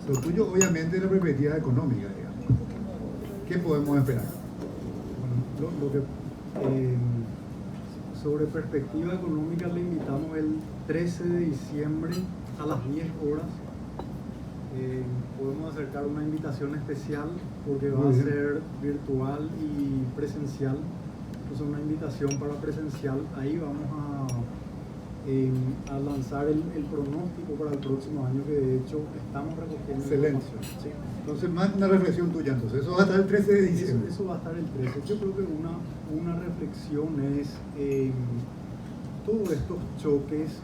Lo tuyo obviamente es la perspectiva económica, digamos. ¿Qué podemos esperar? Sobre perspectiva económica le invitamos el 13 de diciembre a las 10 horas. Podemos acercar una invitación especial porque va a ser virtual y presencial. Entonces una invitación para presencial. Ahí vamos a lanzar el pronóstico para el próximo año, que de hecho estamos recogiendo Excelente. información. Sí. Entonces, más una reflexión tuya. Entonces, eso va a estar el 13 de diciembre. Eso va a estar el 13. Yo creo que una reflexión es todos estos choques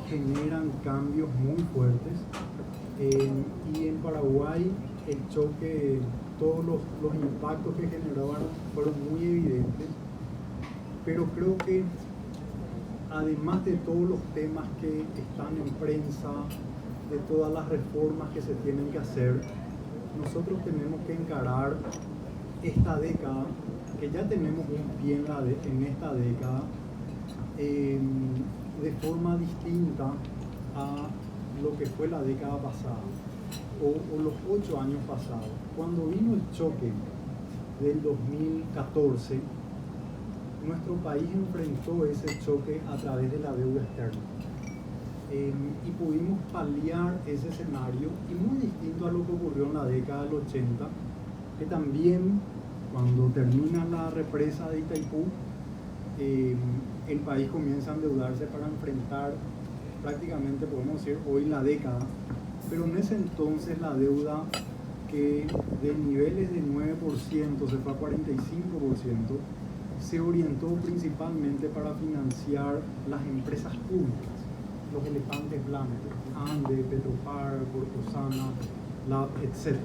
generan cambios muy fuertes. Y en Paraguay el choque, todos los impactos que generaron fueron muy evidentes. Pero creo que además de todos los temas que están en prensa, de todas las reformas que se tienen que hacer, nosotros tenemos que encarar esta década, que ya tenemos un pie en esta década, de forma distinta a lo que fue la década pasada o los 8 años pasados. Cuando vino el choque del 2014, nuestro país enfrentó ese choque a través de la deuda externa. Y pudimos paliar ese escenario, y muy distinto a lo que ocurrió en la década del 80, que también cuando termina la represa de Itaipú, el país comienza a endeudarse para enfrentar prácticamente, podemos decir, hoy la década, pero en ese entonces la deuda, que de niveles de 9% se fue a 45%, se orientó principalmente para financiar las empresas públicas, los elefantes blancos, Ande, Petropar, Corposana, Lab, etc.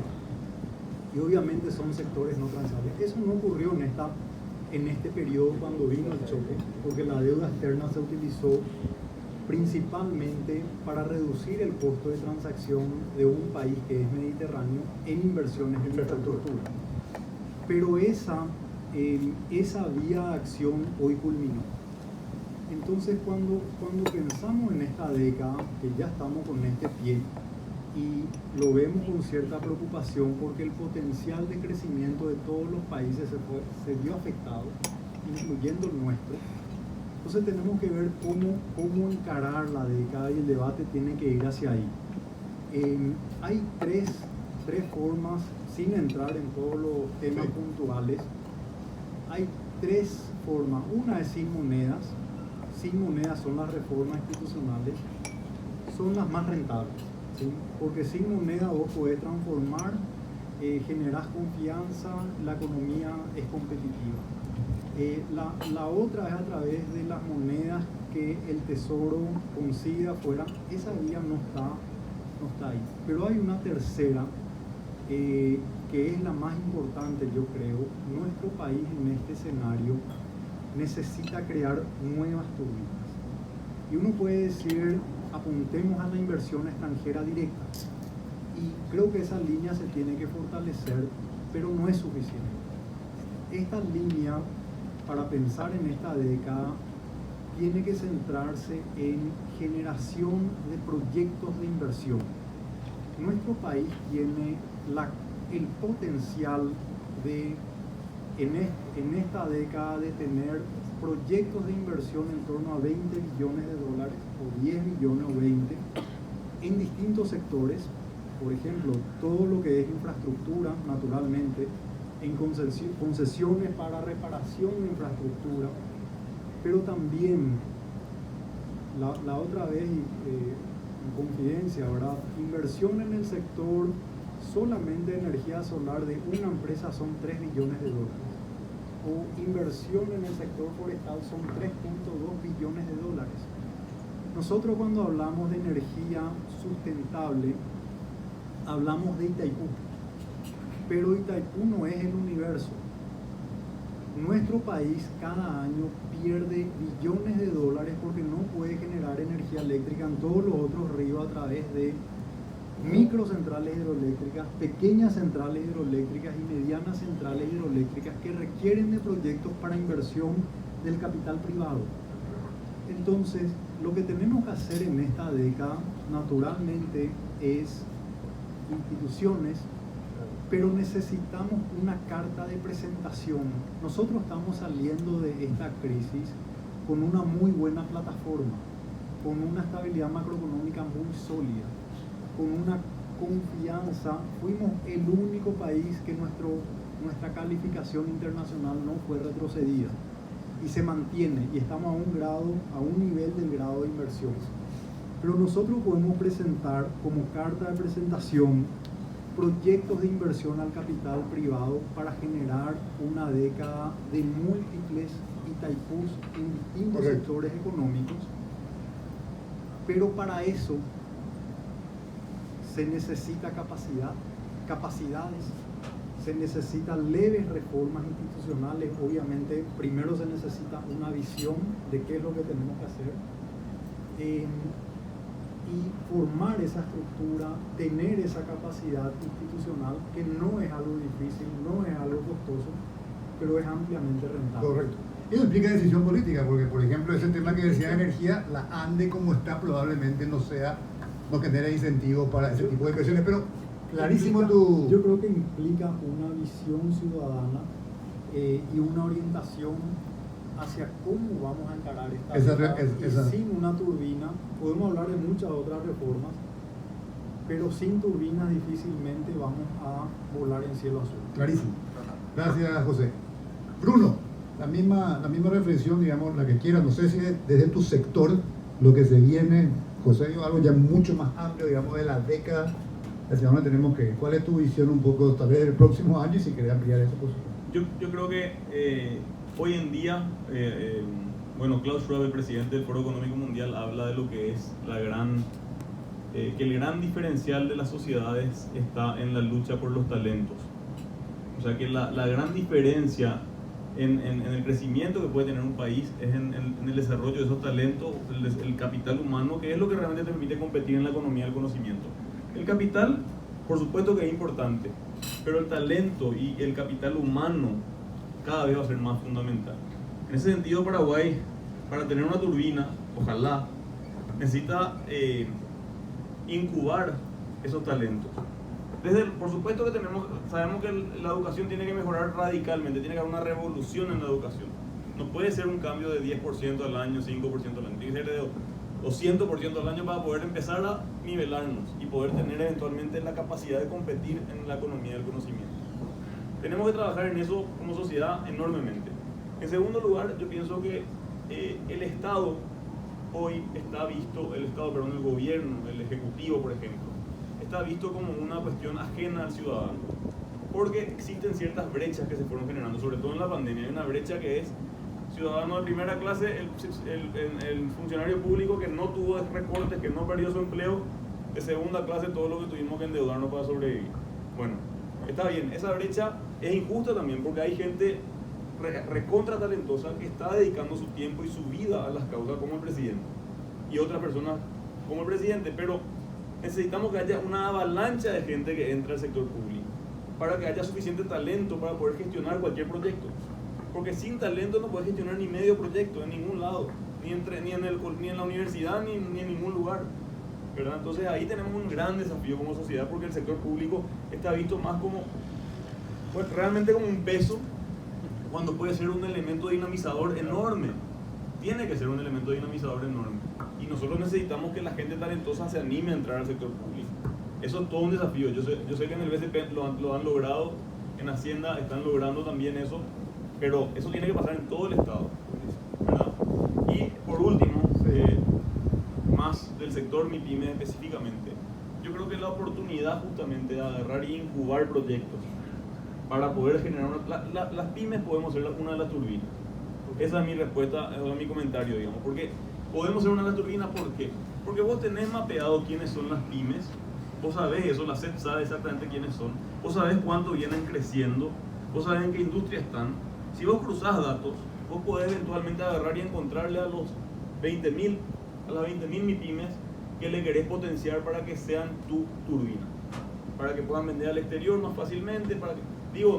Y obviamente son sectores no transables. Eso no ocurrió en este periodo cuando vino el choque, porque la deuda externa se utilizó principalmente para reducir el costo de transacción de un país que es mediterráneo en inversiones en infraestructura. Pero esa vía de acción hoy culminó. Entonces, cuando pensamos en esta década, que ya estamos con este pie, y lo vemos con cierta preocupación porque el potencial de crecimiento de todos los países se vio afectado, incluyendo el nuestro. Entonces tenemos que ver cómo encarar la década, y el debate tiene que ir hacia ahí. Hay tres formas, sin entrar en todos los temas puntuales, hay tres formas. Una es sin monedas. Sin monedas son las reformas institucionales, son las más rentables, ¿sí? Porque sin moneda vos podés transformar, generás confianza, la economía es competitiva. La otra es a través de las monedas que el Tesoro consiga afuera. Esa vía no está ahí. Pero hay una tercera, que es la más importante, yo creo. Nuestro país en este escenario necesita crear nuevas turbinas. Y uno puede decir, apuntemos a la inversión extranjera directa. Y creo que esa línea se tiene que fortalecer, pero no es suficiente. Esta línea, para pensar en esta década, tiene que centrarse en generación de proyectos de inversión. Nuestro país tiene el potencial de, en esta década, de tener proyectos de inversión en torno a 20 billones de dólares, o 10 billones o 20, en distintos sectores. Por ejemplo, todo lo que es infraestructura, naturalmente, en concesiones para reparación de infraestructura, pero también, la otra vez, en confidencia, ¿verdad?, inversión en el sector solamente de energía solar de una empresa son 3 billones de dólares, o inversión en el sector forestal son 3.2 billones de dólares. Nosotros, cuando hablamos de energía sustentable, hablamos de Itaipú, pero Itaipú no es el universo. Nuestro país cada año pierde billones de dólares porque no puede generar energía eléctrica en todos los otros ríos a través de microcentrales hidroeléctricas, pequeñas centrales hidroeléctricas y medianas centrales hidroeléctricas que requieren de proyectos para inversión del capital privado. Entonces, lo que tenemos que hacer en esta década, naturalmente, es instituciones, pero necesitamos una carta de presentación. Nosotros estamos saliendo de esta crisis con una muy buena plataforma, con una estabilidad macroeconómica muy sólida, con una confianza. Fuimos el único país que nuestra calificación internacional no fue retrocedida y se mantiene, y estamos a un nivel del grado de inversión. Pero nosotros podemos presentar como carta de presentación proyectos de inversión al capital privado para generar una década de múltiples Itaipús en distintos sectores económicos. Pero para eso se necesita capacidades, se necesitan leves reformas institucionales. Obviamente, primero se necesita una visión de qué es lo que tenemos que hacer, y formar esa estructura, tener esa capacidad institucional, que no es algo difícil, no es algo costoso, pero es ampliamente rentable. Correcto. Eso implica decisión política, porque por ejemplo ese tema que decía de energía, la ANDE como está probablemente no genere incentivos para ese tipo de inversiones, pero clarísimo Yo creo que implica una visión ciudadana y una orientación hacia cómo vamos a encarar esta vida. Y sin una turbina, podemos hablar de muchas otras reformas, pero sin turbinas difícilmente vamos a volar en cielo azul. Clarísimo. Gracias, José. Bruno, la misma reflexión, digamos, la que quieras, no sé si desde tu sector lo que se viene, José, algo ya mucho más amplio, digamos, de la década hacia dónde tenemos que ir. ¿Cuál es tu visión un poco, tal vez, del próximo año y si querés ampliar eso? Pues? Yo creo que hoy en día, bueno, Klaus Schwab, el presidente del Foro Económico Mundial, habla de lo que es que el gran diferencial de las sociedades está en la lucha por los talentos. O sea que la gran diferencia en el crecimiento que puede tener un país es en el desarrollo de esos talentos, el capital humano, que es lo que realmente te permite competir en la economía del conocimiento. El capital, por supuesto que es importante, pero el talento y el capital humano cada vez va a ser más fundamental. En ese sentido, Paraguay, para tener una turbina, ojalá, necesita incubar esos talentos. Por supuesto que sabemos que la educación tiene que mejorar radicalmente, tiene que haber una revolución en la educación. No puede ser un cambio de 10% al año, 5% al año, tiene que ser de 200% al año para poder empezar a nivelarnos y poder tener eventualmente la capacidad de competir en la economía del conocimiento. Tenemos que trabajar en eso como sociedad enormemente. En segundo lugar, yo pienso que el Estado hoy está visto, el gobierno, el Ejecutivo, por ejemplo, está visto como una cuestión ajena al ciudadano, porque existen ciertas brechas que se fueron generando, sobre todo en la pandemia. Hay una brecha que es ciudadano de primera clase, el funcionario público que no tuvo recortes, que no perdió su empleo, de segunda clase todo lo que tuvimos que endeudarnos para sobrevivir. Bueno, está bien, esa brecha es injusta también porque hay gente recontra talentosa que está dedicando su tiempo y su vida a las causas como el presidente y otras personas como el presidente, pero necesitamos que haya una avalancha de gente que entre al sector público para que haya suficiente talento para poder gestionar cualquier proyecto, porque sin talento no puedes gestionar ni medio proyecto en ningún lado, ni en la universidad ni en ningún lugar, ¿verdad? Entonces ahí tenemos un gran desafío como sociedad, porque el sector público está visto más como, pues, realmente como un peso, cuando puede ser un elemento dinamizador enorme. Tiene que ser un elemento dinamizador enorme. Y nosotros necesitamos que la gente talentosa se anime a entrar al sector público. Eso es todo un desafío. Yo sé que en el BCP lo han logrado, en Hacienda están logrando también eso, pero eso tiene que pasar en todo el Estado, ¿verdad? Y por último, más del sector MIPYME específicamente, yo creo que la oportunidad justamente de agarrar y incubar proyectos para poder generar las pymes podemos ser una de las turbinas. Esa es mi respuesta, es mi comentario, digamos, porque podemos ser una de las turbinas. ¿Por qué? Porque vos tenés mapeado quiénes son las pymes, vos sabés eso, la SEP sabe exactamente quiénes son, vos sabés cuánto vienen creciendo, vos sabés en qué industria están. Si vos cruzás datos, vos podés eventualmente agarrar y encontrarle a las 20.000 MIPYMES que le querés potenciar para que sean tu turbina, para que puedan vender al exterior más fácilmente,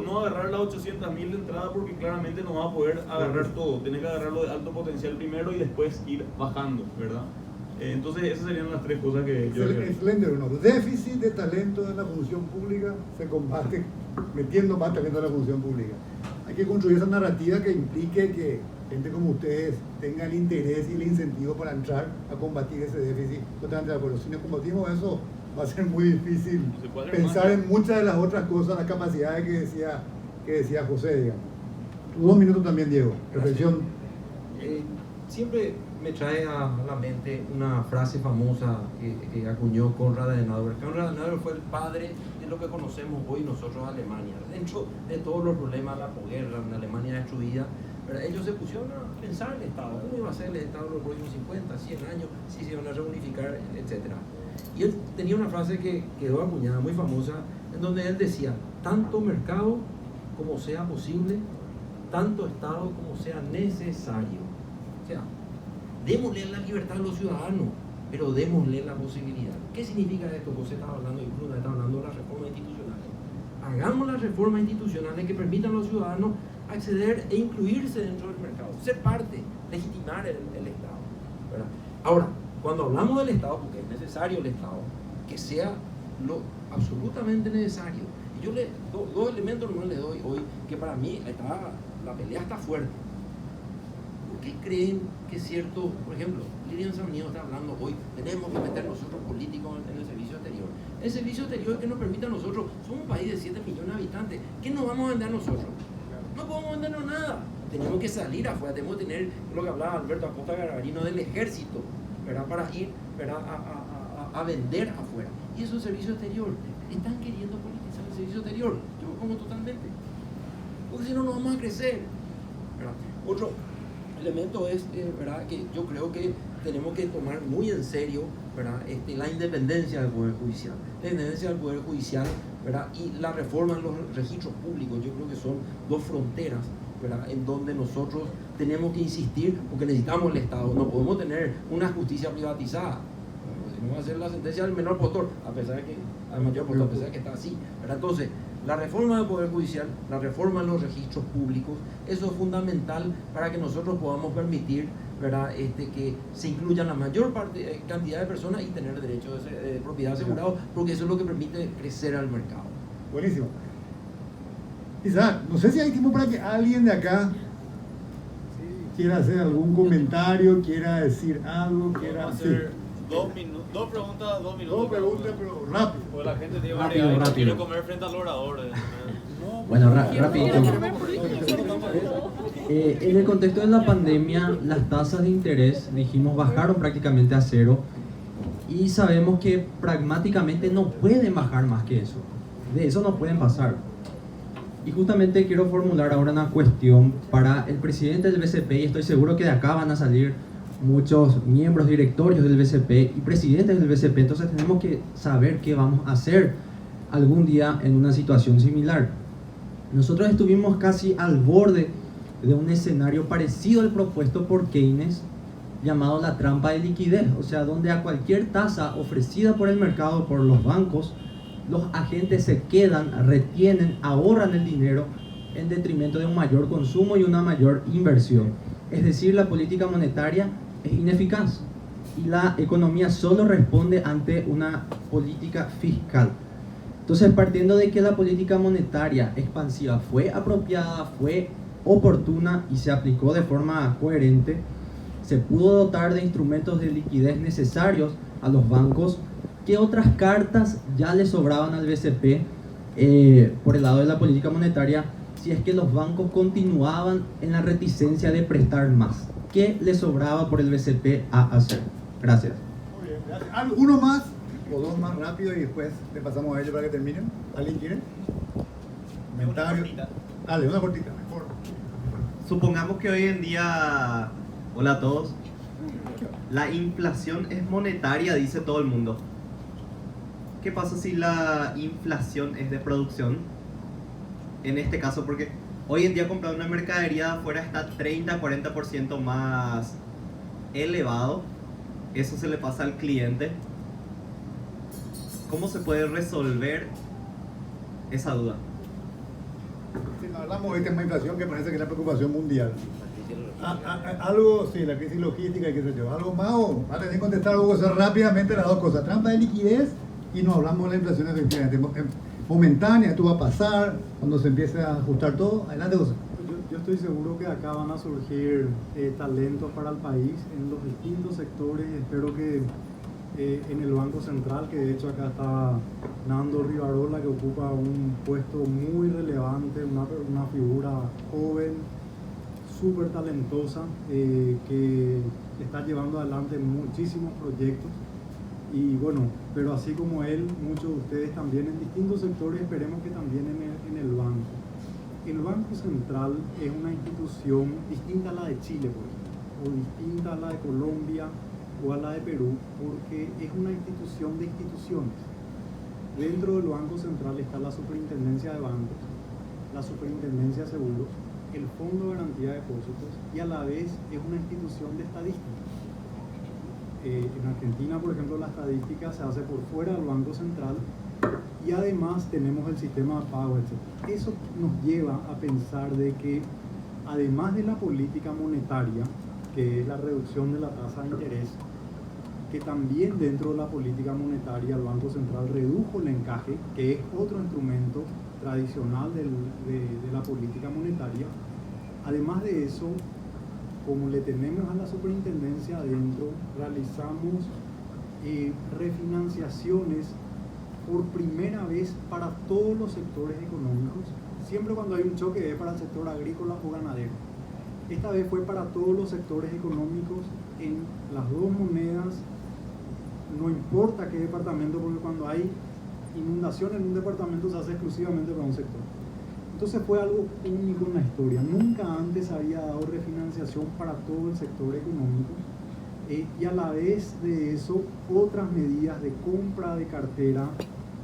no agarrar las 800.000 de entrada, porque claramente no vas a poder agarrar todo, tenés que agarrarlo de alto potencial primero y después ir bajando, ¿verdad? Entonces esas serían las tres cosas que yo... Excelente, Bruno. Déficit de talento en la función pública se combate metiendo más talento en la función pública. Hay que construir esa narrativa que implique que gente como ustedes tenga el interés y el incentivo para entrar a combatir ese déficit. Totalmente de acuerdo. Si no combatimos eso, va a ser muy difícil pensar en muchas de las otras cosas, las capacidades que decía José, digamos. 2 minutos también, Diego. Reflexión. Siempre me trae a la mente una frase famosa que acuñó Konrad Adenauer. Konrad Adenauer fue el padre de lo que conocemos hoy nosotros, Alemania. Dentro de todos los problemas, la posguerra, una Alemania destruida, pero ellos se pusieron a pensar el Estado. ¿Cómo iba a ser el Estado en los próximos 50, 100 años? Si se iban a reunificar, etc. Y él tenía una frase que quedó acuñada, muy famosa, en donde él decía: tanto mercado como sea posible, tanto Estado como sea necesario. O sea, démosle la libertad a los ciudadanos, pero démosle la posibilidad. ¿Qué significa esto? José estaba hablando y Bruno estaba hablando de las reformas institucionales. hagamos las reformas institucionales que permitan a los ciudadanos acceder e incluirse dentro del mercado, ser parte, legitimar el Estado, ¿verdad? Ahora, cuando hablamos del Estado, porque es necesario el Estado, que sea lo absolutamente necesario. Y yo dos elementos nomás le doy hoy, que para mí la pelea está fuerte. ¿Por qué creen que es cierto? Por ejemplo, Lilian Samaniego está hablando hoy, tenemos que meter nosotros políticos en el servicio exterior. El servicio exterior que nos permite a nosotros, somos un país de 7 millones de habitantes, ¿qué nos vamos a vender a nosotros? No podemos vendernos nada. Tenemos que salir afuera, tenemos que tener lo que hablaba Alberto Acosta Garbarino del ejército, ¿verdad? Para ir, ¿verdad? A vender afuera. Y eso es servicio exterior. Están queriendo politizar el servicio exterior. Yo me opongo totalmente. Porque si no, no vamos a crecer, ¿verdad? Otro elemento es, ¿verdad? Que yo creo que tenemos que tomar muy en serio, ¿verdad? La independencia del Poder Judicial. La independencia del Poder Judicial, ¿verdad? Y la reforma en los registros públicos, yo creo que son dos fronteras, ¿verdad? En donde nosotros tenemos que insistir porque necesitamos el Estado. No podemos tener una justicia privatizada. No va a ser la sentencia del menor postor, a pesar de que, al mayor postor, a pesar de que está así, ¿verdad? Entonces, la reforma del Poder Judicial, la reforma en los registros públicos, eso es fundamental para que nosotros podamos permitir, ¿verdad? Que se incluyan la mayor cantidad de personas y tener derecho de propiedad asegurado, porque eso es lo que permite crecer al mercado. Buenísimo. Isaac, no sé si hay tiempo para que alguien de acá quiera hacer algún comentario, quiera decir algo, quiera hacer dos preguntas, 2 minutos. Dos preguntas, pero rápido. Porque la gente tiene Rápido, variedad y no rápido. quiere comer frente al orador. Bueno, rapidito. En el contexto de la pandemia, las tasas de interés, dijimos, bajaron prácticamente a cero y sabemos que pragmáticamente no pueden bajar más que eso. De eso no pueden pasar. Y justamente quiero formular ahora una cuestión para el presidente del BCP, y estoy seguro que de acá van a salir muchos miembros directorios del BCP y presidentes del BCP, entonces tenemos que saber qué vamos a hacer algún día en una situación similar. Nosotros estuvimos casi al borde de un escenario parecido al propuesto por Keynes, llamado la trampa de liquidez, o sea, donde a cualquier tasa ofrecida por el mercado, por los bancos, los agentes se quedan, retienen, ahorran el dinero en detrimento de un mayor consumo y una mayor inversión. Es decir, la política monetaria es ineficaz y la economía solo responde ante una política fiscal. Entonces, partiendo de que la política monetaria expansiva fue apropiada, fue oportuna y se aplicó de forma coherente, se pudo dotar de instrumentos de liquidez necesarios a los bancos. ¿Qué otras cartas ya le sobraban al BCP por el lado de la política monetaria si es que los bancos continuaban en la reticencia de prestar más? ¿Qué le sobraba por el BCP a hacer? Gracias. Muy bien, gracias. Uno más o dos más rápido y después le pasamos a ellos para que terminen. ¿Alguien quiere? Comentario. Dale, una cortita, mejor. Supongamos que hoy en día, hola a todos, la inflación es monetaria, dice todo el mundo. ¿Qué pasa si la inflación es de producción? En este caso, porque hoy en día comprar una mercadería afuera está 30-40% más elevado. Eso se le pasa al cliente. ¿Cómo se puede resolver esa duda? Si no hablamos de tema de inflación, que parece que es la preocupación mundial. Algo, sí, la crisis logística y qué sé yo. ¿Algo más o va a tener que contestar algo rápidamente las dos cosas? Trampa de liquidez y no hablamos de la inflación efectivamente. Momentánea, esto va a pasar cuando se empiece a ajustar todo. Adelante, José. Yo estoy seguro que acá van a surgir talentos para el país en los distintos sectores. Espero que en el Banco Central, que de hecho acá está Nando Rivarola, que ocupa un puesto muy relevante, una figura joven, súper talentosa, que está llevando adelante muchísimos proyectos. Y bueno, pero así como él, muchos de ustedes también en distintos sectores, esperemos que también en el banco. El Banco Central es una institución distinta a la de Chile, por ejemplo, o distinta a la de Colombia o a la de Perú, porque es una institución de instituciones. Dentro del Banco Central está la Superintendencia de Bancos, la Superintendencia de Seguros, el Fondo de Garantía de Depósitos y a la vez es una institución de estadística. En Argentina, por ejemplo, la estadística se hace por fuera del Banco Central Y además tenemos el sistema de pago, etc. Eso nos lleva a pensar de que además de la política monetaria, que es la reducción de la tasa de interés, que también dentro de la política monetaria el Banco Central redujo el encaje, que es otro instrumento tradicional de la política monetaria. Además de eso, como le tenemos a la superintendencia adentro, realizamos refinanciaciones por primera vez para todos los sectores económicos. Siempre cuando hay un choque es para el sector agrícola o ganadero. Esta vez fue para todos los sectores económicos en las dos monedas, no importa qué departamento, porque cuando hay inundación en un departamento se hace exclusivamente para un sector. Entonces fue algo único en la historia. Nunca antes había dado refinanciación para todo el sector económico. Y a la vez de eso, otras medidas de compra de cartera,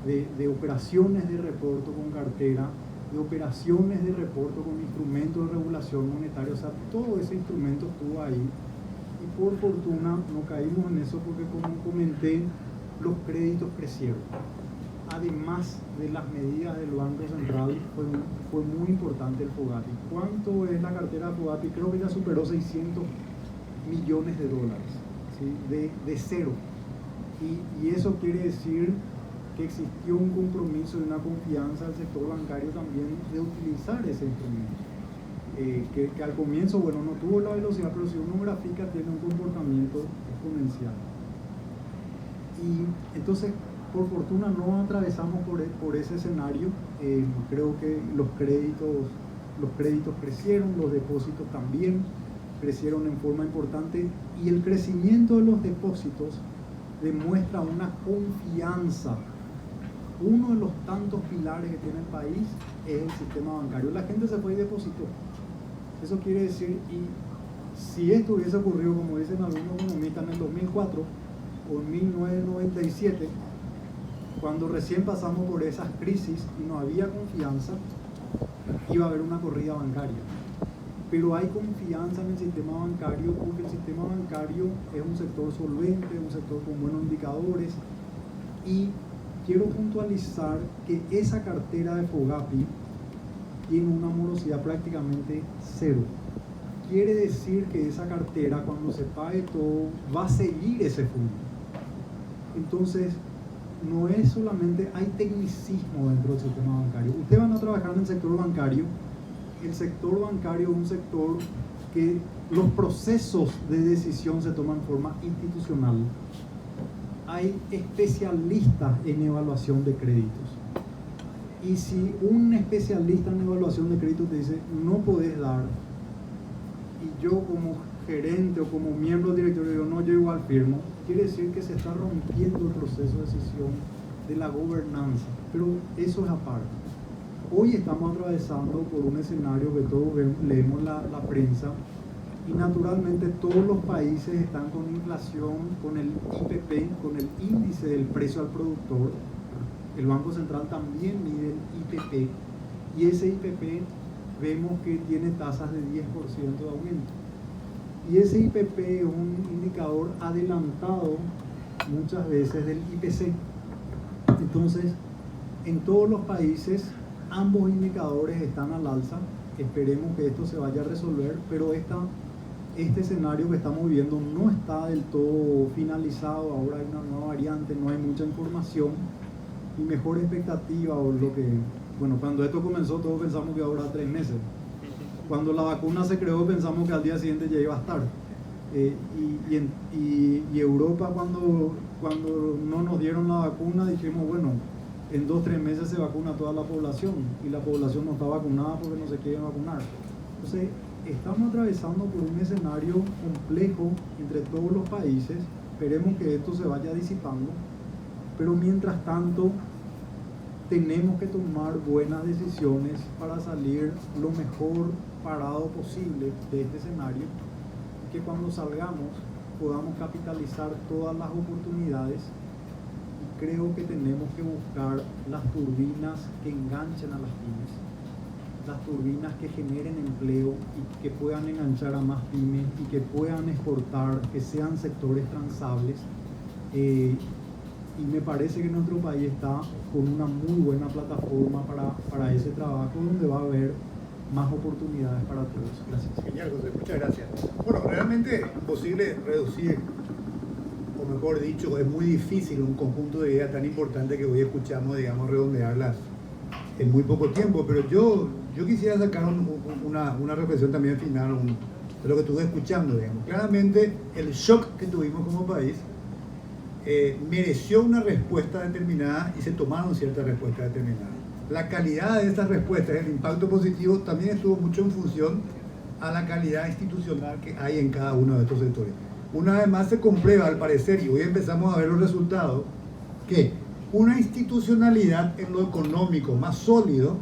de operaciones de reporto con cartera, de operaciones de reporto con instrumentos de regulación monetaria. O sea, todo ese instrumento estuvo ahí. Y por fortuna no caímos en eso porque, como comenté, los créditos crecieron. Además de las medidas del Banco Central, fue muy importante el FOGAPI. ¿Cuánto es la cartera FOGAPI? Creo que ya superó 600 millones de dólares, ¿sí? de cero. Y eso quiere decir que existió un compromiso y una confianza del sector bancario también de utilizar ese instrumento. Que al comienzo, bueno, no tuvo la velocidad, pero si uno grafica tiene un comportamiento exponencial. Y entonces, por fortuna, no atravesamos por ese escenario. Creo que los créditos crecieron, los depósitos también crecieron en forma importante, y el crecimiento de los depósitos demuestra una confianza. Uno de los tantos pilares que tiene el país es el sistema bancario. La gente se fue y depositó. Eso quiere decir, y si esto hubiese ocurrido, como dicen algunos economistas, en el 2004 o en 1997, cuando recién pasamos por esas crisis y no había confianza, iba a haber una corrida bancaria. Pero hay confianza en el sistema bancario porque el sistema bancario es un sector solvente, un sector con buenos indicadores. Y quiero puntualizar que esa cartera de FOGAPI tiene una morosidad prácticamente cero. Quiere decir que esa cartera, cuando se pague todo, va a seguir ese fondo. Entonces, no es solamente, hay tecnicismo dentro del sistema bancario. Ustedes van a trabajar en el sector bancario. El sector bancario es un sector que los procesos de decisión se toman en forma institucional. Hay especialistas en evaluación de créditos. Y si un especialista en evaluación de créditos te dice, no podés dar, y yo como gerente o como miembro del directorio digo, no, yo igual firmo, quiere decir que se está rompiendo el proceso de decisión de la gobernanza. Pero eso es aparte. Hoy estamos atravesando por un escenario que todos leemos la prensa, y naturalmente todos los países están con inflación, con el IPP, con el índice del precio al productor. El Banco Central también mide el IPP, y ese IPP vemos que tiene tasas de 10% de aumento. Y ese IPP es un indicador adelantado muchas veces del IPC. Entonces, en todos los países ambos indicadores están al alza. Esperemos que esto se vaya a resolver, pero este escenario que estamos viviendo no está del todo finalizado. Ahora hay una nueva variante, no hay mucha información. Mi mejor expectativa, o lo que, bueno, cuando esto comenzó todos pensamos que ahora 3 meses. Cuando la vacuna se creó pensamos que al día siguiente ya iba a estar. Y Europa, cuando no nos dieron la vacuna, dijimos, bueno, en 2-3 meses se vacuna toda la población, y la población no está vacunada porque no se quiere vacunar. Entonces, estamos atravesando por un escenario complejo entre todos los países. Esperemos que esto se vaya disipando, pero mientras tanto tenemos que tomar buenas decisiones para salir lo mejor parado posible de este escenario, y que cuando salgamos podamos capitalizar todas las oportunidades. Y creo que tenemos que buscar las turbinas que enganchen a las pymes, las turbinas que generen empleo y que puedan enganchar a más pymes y que puedan exportar, que sean sectores transables. y me parece que nuestro país está con una muy buena plataforma para ese trabajo, donde va a haber más oportunidades para todos. Gracias. Genial, José, muchas gracias. Bueno, realmente es imposible reducir, o mejor dicho, es muy difícil un conjunto de ideas tan importantes que hoy escuchamos, digamos, redondearlas en muy poco tiempo, pero yo quisiera sacar una reflexión también final de lo que estuve escuchando, digamos. Claramente, el shock que tuvimos como país mereció una respuesta determinada y se tomaron ciertas respuestas determinadas. La calidad de estas respuestas, el impacto positivo, también estuvo mucho en función a la calidad institucional que hay en cada uno de estos sectores. Una vez más se comprueba, al parecer, y hoy empezamos a ver los resultados, que una institucionalidad en lo económico más sólido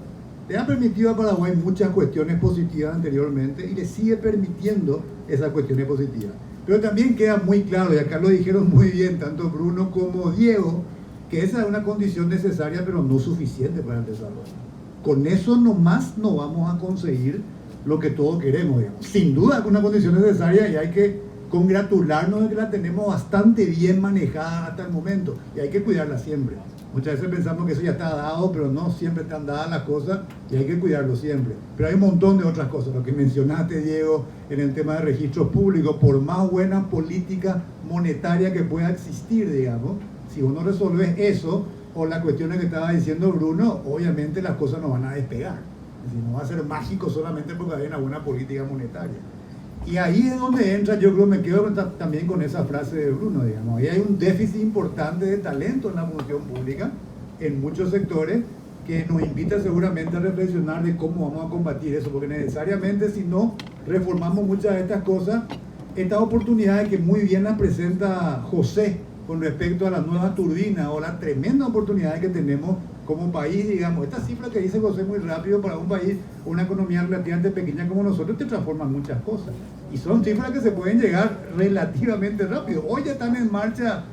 le ha permitido a Paraguay muchas cuestiones positivas anteriormente y le sigue permitiendo esas cuestiones positivas. Pero también queda muy claro, y acá lo dijeron muy bien tanto Bruno como Diego, que esa es una condición necesaria pero no suficiente para el desarrollo. Con eso nomás no vamos a conseguir lo que todos queremos, digamos. Sin duda es una condición necesaria y hay que congratularnos de que la tenemos bastante bien manejada hasta el momento y hay que cuidarla siempre. Muchas veces pensamos que eso ya está dado, pero no siempre están dadas las cosas y hay que cuidarlo siempre. Pero hay un montón de otras cosas, lo que mencionaste, Diego, en el tema de registros públicos. Por más buena política monetaria que pueda existir, digamos, si uno resuelve eso, o las cuestiones que estaba diciendo Bruno, obviamente las cosas no van a despegar. Es decir, no va a ser mágico solamente porque hay una buena política monetaria. Y ahí es donde entra, yo creo, me quedo también con esa frase de Bruno, digamos. Ahí hay un déficit importante de talento en la función pública, en muchos sectores, que nos invita seguramente a reflexionar de cómo vamos a combatir eso, porque necesariamente si no reformamos muchas de estas cosas, estas oportunidades que muy bien las presenta José con respecto a las nuevas turbinas o las tremendas oportunidades que tenemos como país, digamos, esta cifra que dice José muy rápido, para un país, una economía relativamente pequeña como nosotros, te transforman muchas cosas. Y son cifras que se pueden llegar relativamente rápido. Hoy ya están en marcha,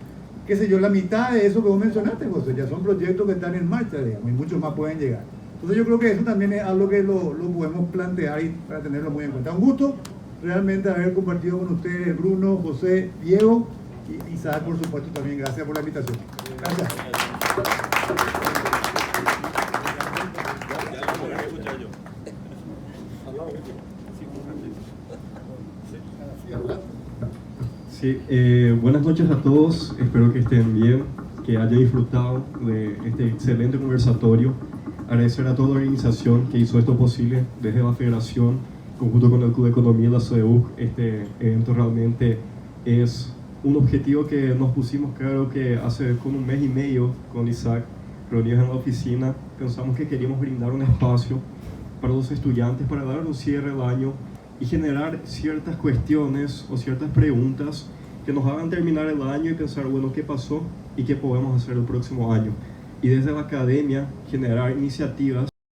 qué sé yo, la mitad de eso que vos mencionaste, José, ya son proyectos que están en marcha, digamos, y muchos más pueden llegar. Entonces yo creo que eso también es algo que lo podemos plantear y para tenerlo muy en cuenta. Un gusto realmente haber compartido con ustedes, Bruno, José, Diego y Isaac, por supuesto, también. Gracias por la invitación. Gracias. Sí, buenas noches a todos, espero que estén bien, que hayan disfrutado de este excelente conversatorio. Agradecer a toda la organización que hizo esto posible, desde la Federación, conjunto con el Club de Economía de la CEU. Este evento realmente es un objetivo que nos pusimos, creo que hace como un mes y medio con Isaac, reunidos en la oficina. Pensamos que queríamos brindar un espacio para los estudiantes, para dar un cierre al año y generar ciertas cuestiones o ciertas preguntas que nos hagan terminar el año y pensar, bueno, ¿qué pasó y qué podemos hacer el próximo año? Y desde la academia generar iniciativas